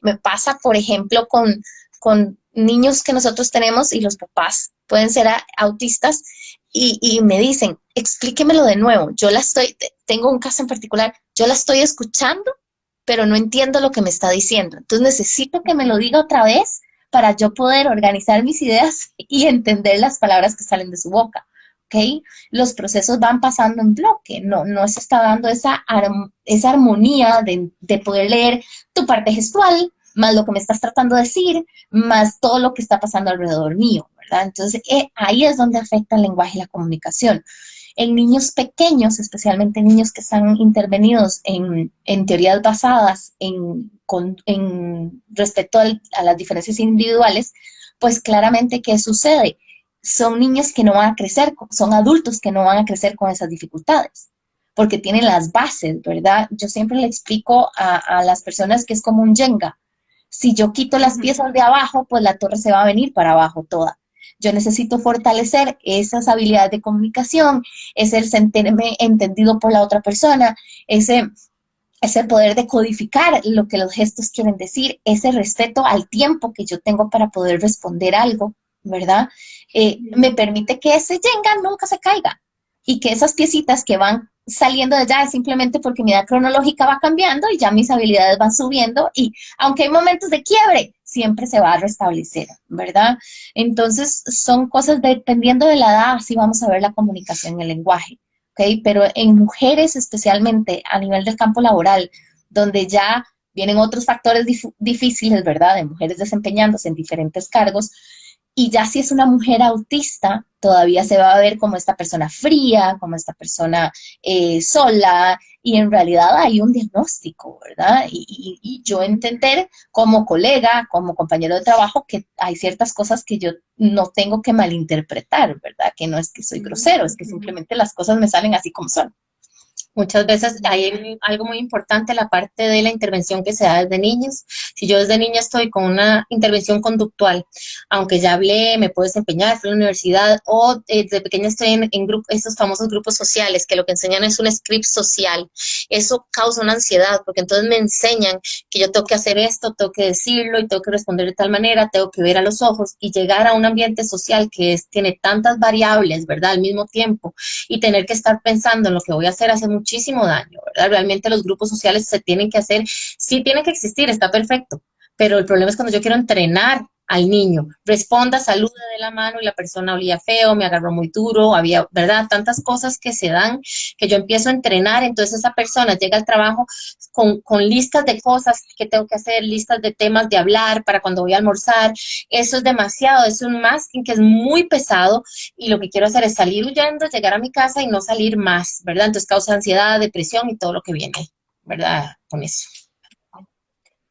Me pasa, por ejemplo, con niños que nosotros tenemos y los papás pueden ser autistas y me dicen, explíquemelo de nuevo, tengo un caso en particular, yo la estoy escuchando, pero no entiendo lo que me está diciendo, entonces necesito que me lo diga otra vez para yo poder organizar mis ideas y entender las palabras que salen de su boca. ¿Ok? Los procesos van pasando en bloque, no se está dando esa armonía de poder leer tu parte gestual, más lo que me estás tratando de decir, más todo lo que está pasando alrededor mío, ¿verdad? Entonces, ahí es donde afecta el lenguaje y la comunicación. En niños pequeños, especialmente niños que están intervenidos en teorías basadas en respecto a las diferencias individuales, pues claramente, ¿qué sucede? Son niños que no van a crecer, son adultos que no van a crecer con esas dificultades, porque tienen las bases, ¿verdad? Yo siempre le explico a las personas que es como un Jenga. Si yo quito las piezas de abajo, pues la torre se va a venir para abajo toda. Yo necesito fortalecer esas habilidades de comunicación, ese sentirme entendido por la otra persona, ese poder de codificar lo que los gestos quieren decir, ese respeto al tiempo que yo tengo para poder responder algo, ¿verdad? Me permite que ese Jenga nunca se caiga y que esas piecitas que van saliendo de allá es simplemente porque mi edad cronológica va cambiando y ya mis habilidades van subiendo y aunque hay momentos de quiebre, siempre se va a restablecer, ¿verdad? Entonces son cosas dependiendo de la edad, así vamos a ver la comunicación en el lenguaje. ¿Okay? Pero en mujeres especialmente a nivel del campo laboral, donde ya vienen otros factores difíciles, ¿verdad? De mujeres desempeñándose en diferentes cargos, y ya si es una mujer autista, todavía se va a ver como esta persona fría, como esta persona sola, y en realidad hay un diagnóstico, ¿verdad? Y yo entender como colega, como compañero de trabajo, que hay ciertas cosas que yo no tengo que malinterpretar, ¿verdad? Que no es que soy grosero, es que simplemente las cosas me salen así como son. Muchas veces hay algo muy importante, la parte de la intervención que se da desde niños. Si yo desde niña estoy con una intervención conductual, aunque ya hablé, me puedo desempeñar, fui a la universidad, o desde pequeña estoy en estos famosos grupos sociales, que lo que enseñan es un script social. Eso causa una ansiedad, porque entonces me enseñan que yo tengo que hacer esto, tengo que decirlo y tengo que responder de tal manera, tengo que ver a los ojos y llegar a un ambiente social que tiene tantas variables, ¿verdad? Al mismo tiempo, y tener que estar pensando en lo que voy a hacer hace muchísimo daño, ¿verdad? Realmente los grupos sociales se tienen que hacer, sí tienen que existir, está perfecto, pero el problema es cuando yo quiero entrenar al niño, responda, saluda de la mano y la persona olía feo, me agarró muy duro, había, ¿verdad? Tantas cosas que se dan que yo empiezo a entrenar, entonces esa persona llega al trabajo con listas de cosas que tengo que hacer, listas de temas de hablar para cuando voy a almorzar, eso es demasiado, es un masking que es muy pesado y lo que quiero hacer es salir huyendo, llegar a mi casa y no salir más, ¿verdad? Entonces causa ansiedad, depresión y todo lo que viene, ¿verdad? Con eso.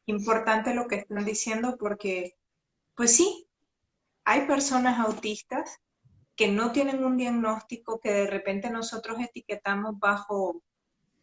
Importante lo que están diciendo porque, pues sí, hay personas autistas que no tienen un diagnóstico que de repente nosotros etiquetamos bajo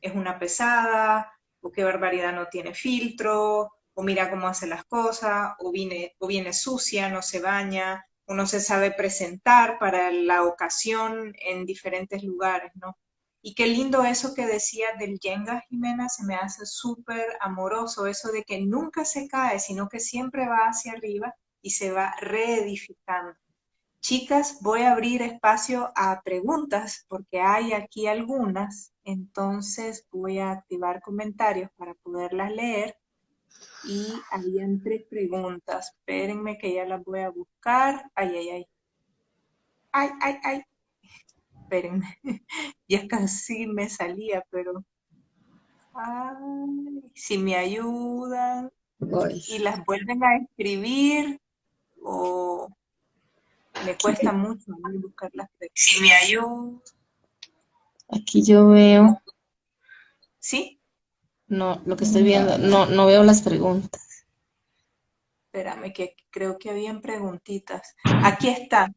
es una pesada, o qué barbaridad no tiene filtro, o mira cómo hace las cosas, o viene sucia, no se baña, o no se sabe presentar para la ocasión en diferentes lugares, ¿no? Y qué lindo eso que decías del Jenga, Jimena, se me hace súper amoroso, eso de que nunca se cae, sino que siempre va hacia arriba y se va reedificando. Chicas, voy a abrir espacio a preguntas porque hay aquí algunas, entonces voy a activar comentarios para poderlas leer y habían 3 preguntas. Espérenme que ya las voy a buscar. Ay, ay, ay. Ay, ay, ay. Espérenme. Ya casi me salía, pero... Ay, si me ayudan Uy. y las vuelven a escribir o me cuesta mucho a mí buscar las preguntas. Si me ayudan. Aquí yo veo, ¿Sí? no, lo que estoy viendo, no veo las preguntas. Espérame, que creo que habían preguntitas. Aquí está.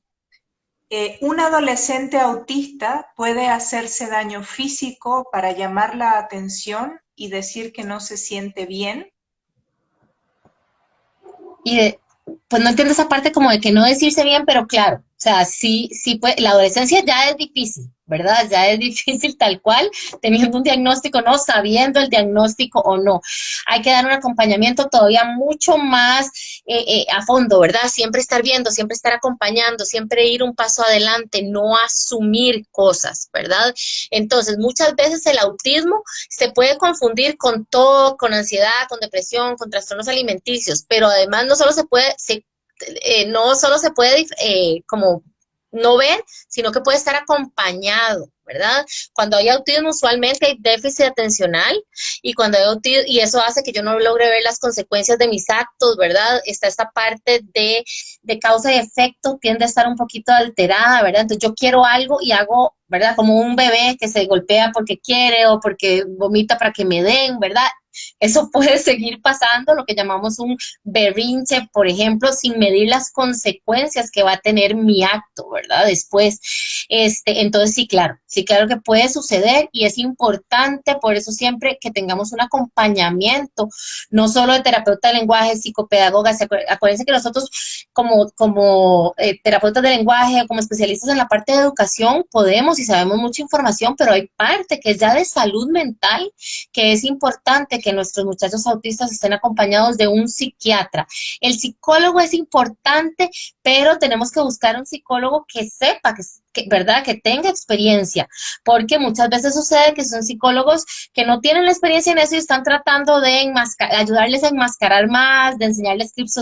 Un adolescente autista puede hacerse daño físico para llamar la atención y decir que no se siente bien. Y pues no entiendo esa parte como de que no decirse bien, pero claro, o sea, sí, sí, pues la adolescencia ya es difícil, ¿verdad? Ya es difícil tal cual, teniendo un diagnóstico, no sabiendo el diagnóstico o no. Hay que dar un acompañamiento todavía mucho más a fondo, ¿verdad? Siempre estar viendo, siempre estar acompañando, siempre ir un paso adelante, no asumir cosas, ¿verdad? Entonces, muchas veces el autismo se puede confundir con todo, con ansiedad, con depresión, con trastornos alimenticios, pero además no solo se puede como no ver, sino que puede estar acompañado, ¿verdad? Cuando hay autismo usualmente hay déficit atencional y cuando hay autismo, y eso hace que yo no logre ver las consecuencias de mis actos, ¿verdad? Está esta parte de causa y efecto, tiende a estar un poquito alterada, ¿verdad? Entonces yo quiero algo y hago, ¿verdad? Como un bebé que se golpea porque quiere o porque vomita para que me den, ¿verdad? Eso puede seguir pasando, lo que llamamos un berrinche, por ejemplo, sin medir las consecuencias que va a tener mi acto, ¿verdad? Después, entonces sí, claro que puede suceder y es importante, por eso siempre que tengamos un acompañamiento, no solo de terapeuta de lenguaje, psicopedagoga, acuérdense que nosotros como terapeutas de lenguaje o como especialistas en la parte de educación podemos y sabemos mucha información, pero hay parte que es ya de salud mental, que es importante que nuestros muchachos autistas estén acompañados de un psiquiatra. El psicólogo es importante, pero tenemos que buscar un psicólogo que sepa, ¿verdad? Que tenga experiencia, porque muchas veces sucede que son psicólogos que no tienen la experiencia en eso y están tratando de ayudarles a enmascarar más, de enseñarles scripts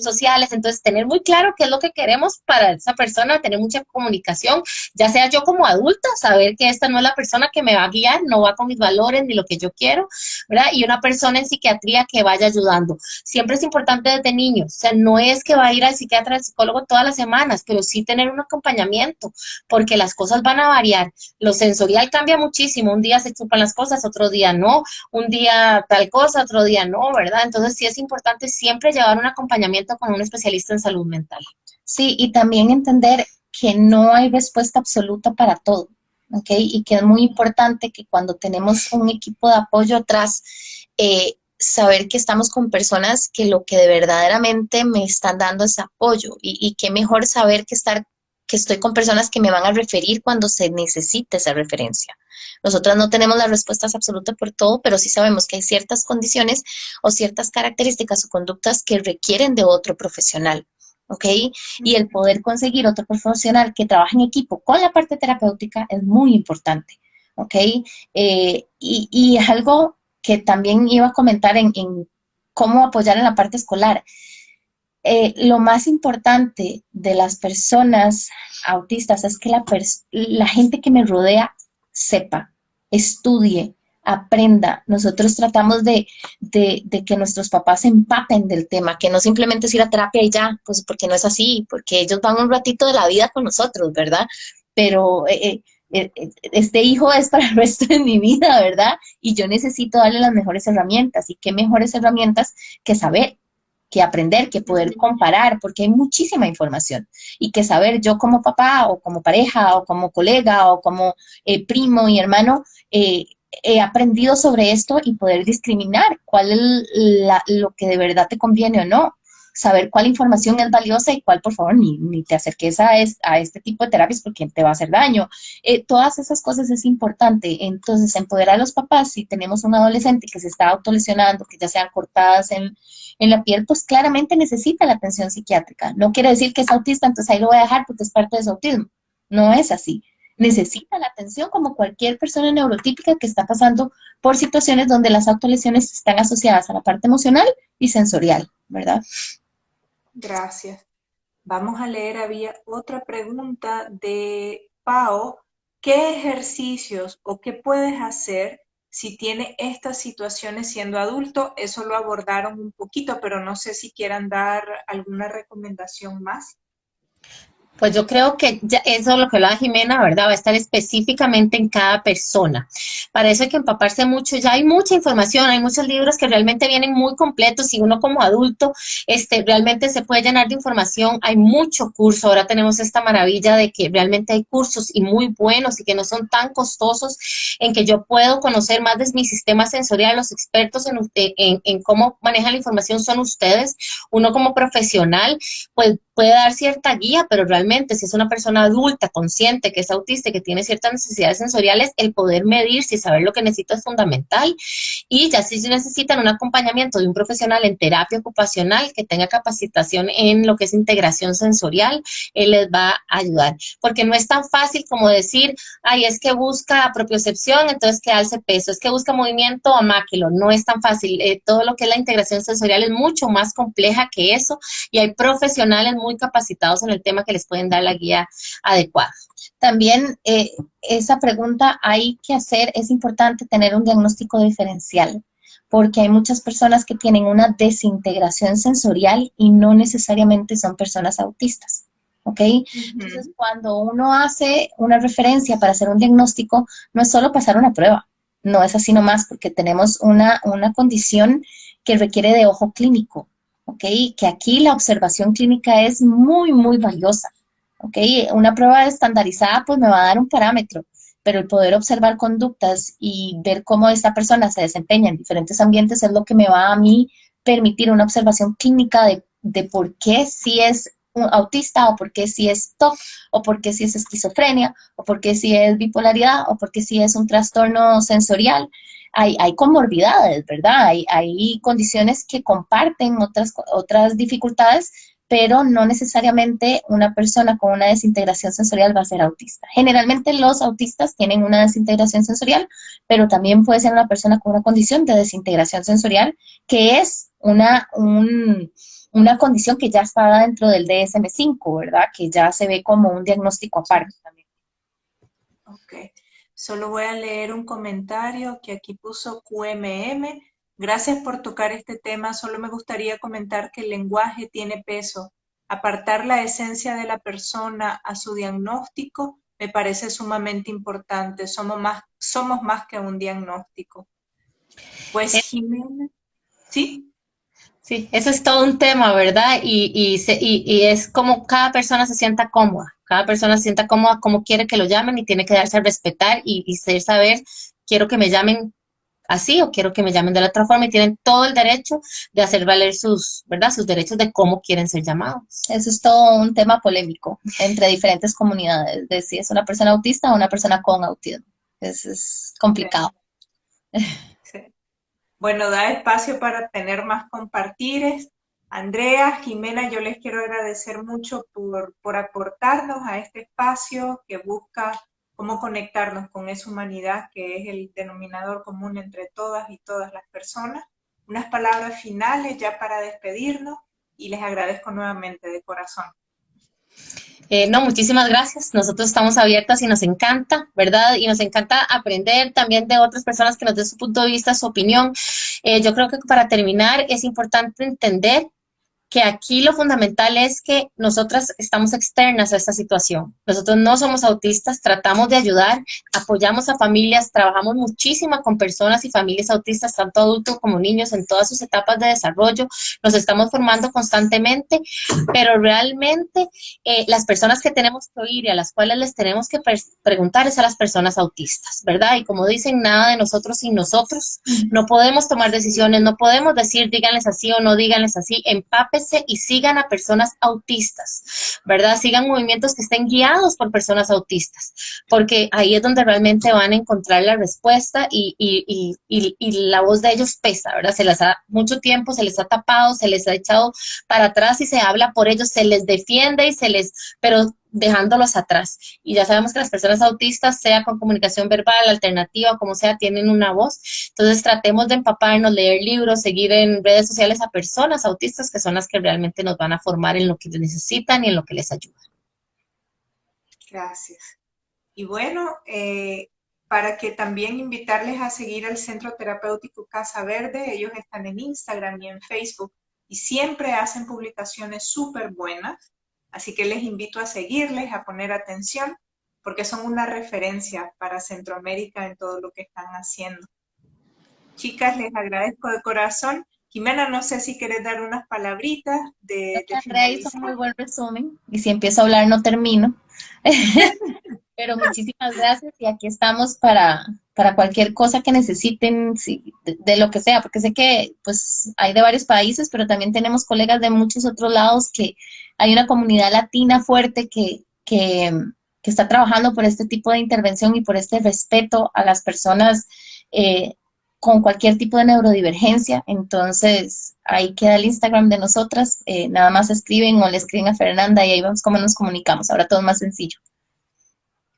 sociales, entonces tener muy claro qué es lo que queremos para esa persona, tener mucha comunicación, ya sea yo como adulta, saber que esta no es la persona que me va a guiar, no va con mis valores ni lo que yo quiero, ¿verdad? Y una persona en psiquiatría que vaya ayudando. Siempre es importante desde niños, o sea, no es que va a ir al psiquiatra, al psicólogo todas las semanas, pero sí tener un acompañamiento, porque las cosas van a variar. Lo sensorial cambia muchísimo, un día se chupan las cosas, otro día no, un día tal cosa, otro día no, ¿verdad? Entonces sí es importante siempre llevar un acompañamiento con un especialista en salud mental. Sí, y también entender que no hay respuesta absoluta para todo, ¿ok? Y que es muy importante que cuando tenemos un equipo de apoyo atrás, saber que estamos con personas que lo que de verdaderamente me están dando es apoyo y qué mejor saber que estoy con personas que me van a referir cuando se necesite esa referencia. Nosotras no tenemos las respuestas absolutas por todo, pero sí sabemos que hay ciertas condiciones o ciertas características o conductas que requieren de otro profesional. ¿Ok? Y el poder conseguir otro profesional que trabaje en equipo con la parte terapéutica es muy importante. ¿Ok? Y es algo que también iba a comentar en cómo apoyar en la parte escolar. Lo más importante de las personas autistas es que la gente que me rodea sepa, estudie, aprenda. Nosotros tratamos de que nuestros papás se empapen del tema, que no simplemente es ir a terapia y ya, pues porque no es así, porque ellos van un ratito de la vida con nosotros, ¿verdad? Pero este hijo es para el resto de mi vida, ¿verdad? Y yo necesito darle las mejores herramientas. ¿Y qué mejores herramientas que saber, que aprender, que poder comparar, porque hay muchísima información y que saber yo como papá o como pareja o como colega o como primo y hermano, he aprendido sobre esto y poder discriminar cuál es lo que de verdad te conviene o no. Saber cuál información es valiosa y cuál, por favor, ni te acerques a este tipo de terapias porque te va a hacer daño. Todas esas cosas es importante. Entonces, empoderar a los papás, si tenemos un adolescente que se está autolesionando, que ya sean cortadas en la piel, pues claramente necesita la atención psiquiátrica. No quiere decir que es autista, entonces ahí lo voy a dejar porque es parte de su autismo. No es así. necesita la atención como cualquier persona neurotípica que está pasando por situaciones donde las autolesiones están asociadas a la parte emocional y sensorial, ¿verdad? Gracias. Vamos a leer, había otra pregunta de Pao. ¿Qué ejercicios o qué puedes hacer si tiene estas situaciones siendo adulto? Eso lo abordaron un poquito, pero no sé si quieran dar alguna recomendación más. Pues yo creo que ya eso es lo que hablaba Jimena, ¿verdad? Va a estar específicamente en cada persona. Para eso hay que empaparse mucho. Ya hay mucha información, hay muchos libros que realmente vienen muy completos y uno como adulto realmente se puede llenar de información. Hay mucho curso. Ahora tenemos esta maravilla de que realmente hay cursos y muy buenos y que no son tan costosos en que yo puedo conocer más de mi sistema sensorial. Los expertos en cómo manejan la información son ustedes. Uno como profesional pues puede dar cierta guía, pero realmente si es una persona adulta, consciente, que es autista y que tiene ciertas necesidades sensoriales, el poder medirse y saber lo que necesita es fundamental. Y ya si necesitan un acompañamiento de un profesional en terapia ocupacional que tenga capacitación en lo que es integración sensorial, él les va a ayudar. Porque no es tan fácil como decir, ay, es que busca propiocepción, entonces que alce peso, es que busca movimiento amáquilo. No es tan fácil. Todo lo que es la integración sensorial es mucho más compleja que eso y hay profesionales muy capacitados en el tema que les pueden dar la guía adecuada. También esa pregunta hay que hacer, es importante tener un diagnóstico diferencial, porque hay muchas personas que tienen una desintegración sensorial y no necesariamente son personas autistas, ¿ok? Entonces, cuando uno hace una referencia para hacer un diagnóstico, no es solo pasar una prueba, no es así nomás, porque tenemos una condición que requiere de ojo clínico, ¿ok? Que aquí la observación clínica es muy, muy valiosa. ¿Ok? Una prueba estandarizada pues me va a dar un parámetro, pero el poder observar conductas y ver cómo esta persona se desempeña en diferentes ambientes es lo que me va a mí permitir una observación clínica de por qué si es un autista o por qué si es TOC o por qué si es esquizofrenia o por qué si es bipolaridad o por qué si es un trastorno sensorial. Hay comorbidades, ¿verdad? Hay condiciones que comparten otras dificultades, pero no necesariamente una persona con una desintegración sensorial va a ser autista. Generalmente los autistas tienen una desintegración sensorial, pero también puede ser una persona con una condición de desintegración sensorial, que es una condición que ya está dentro del DSM-5, ¿verdad? Que ya se ve como un diagnóstico aparte también. Ok, solo voy a leer un comentario que aquí puso QMM. Gracias por tocar este tema. Solo me gustaría comentar que el lenguaje tiene peso. Apartar la esencia de la persona a su diagnóstico me parece sumamente importante. Somos más que un diagnóstico. Pues Jimena, ¿sí? Sí, eso es todo un tema, ¿verdad? Y es como cada persona se sienta cómoda, cada persona se sienta cómoda como quiere que lo llamen y tiene que darse a respetar y saber, quiero que me llamen así o quiero que me llamen de la otra forma y tienen todo el derecho de hacer valer sus, ¿verdad? Sus derechos de cómo quieren ser llamados. Eso es todo un tema polémico entre diferentes comunidades, de si es una persona autista o una persona con autismo. Es complicado. Sí, sí. Bueno, da espacio para tener más compartires. Andrea, Jimena, yo les quiero agradecer mucho por aportarnos a este espacio que busca cómo conectarnos con esa humanidad que es el denominador común entre todas y todas las personas. Unas palabras finales ya para despedirnos y les agradezco nuevamente de corazón. No, muchísimas gracias. Nosotros estamos abiertas y nos encanta, ¿verdad? Y nos encanta aprender también de otras personas que nos den su punto de vista, su opinión. Yo creo que para terminar es importante entender que aquí lo fundamental es que nosotras estamos externas a esta situación. Nosotros no somos autistas, tratamos de ayudar, apoyamos a familias, trabajamos muchísimo con personas y familias autistas, tanto adultos como niños, en todas sus etapas de desarrollo. Nos estamos formando constantemente, pero realmente las personas que tenemos que oír y a las cuales les tenemos que preguntar es a las personas autistas, ¿verdad? Y como dicen, nada de nosotros sin nosotros. No podemos tomar decisiones, no podemos decir díganles así o no díganles así, empápense y sigan a personas autistas, ¿verdad? Sigan movimientos que estén guiados por personas autistas, porque ahí es donde realmente van a encontrar la respuesta y la voz de ellos pesa, ¿verdad? Mucho tiempo se les ha tapado, se les ha echado para atrás y se habla por ellos, se les defiende pero dejándolos atrás. Y ya sabemos que las personas autistas, sea con comunicación verbal, alternativa, como sea, tienen una voz. Entonces tratemos de empaparnos, leer libros, seguir en redes sociales a personas autistas que son las que realmente nos van a formar en lo que necesitan y en lo que les ayuda. Gracias. Y bueno, para que también invitarles a seguir al Centro Terapéutico Casa Verde, ellos están en Instagram y en Facebook y siempre hacen publicaciones súper buenas, así que les invito a seguirles, a poner atención, porque son una referencia para Centroamérica en todo lo que están haciendo. Chicas, les agradezco de corazón. Jimena, no sé si quieres dar unas palabritas de Andrea hizo un finalizar. muy buen resumen y si empiezo a hablar no termino. Pero muchísimas gracias y aquí estamos para cualquier cosa que necesiten, de lo que sea, porque sé que pues hay de varios países, pero también tenemos colegas de muchos otros lados que hay una comunidad latina fuerte que está trabajando por este tipo de intervención y por este respeto a las personas con cualquier tipo de neurodivergencia. Entonces, ahí queda el Instagram de nosotras, nada más escriben o le escriben a Fernanda y ahí vemos cómo nos comunicamos. Ahora todo es más sencillo.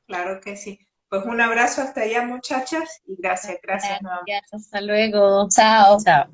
Claro que sí. Pues un abrazo hasta allá, muchachas, y gracias, gracias nuevamente. Gracias, hasta luego. Chao. Chao.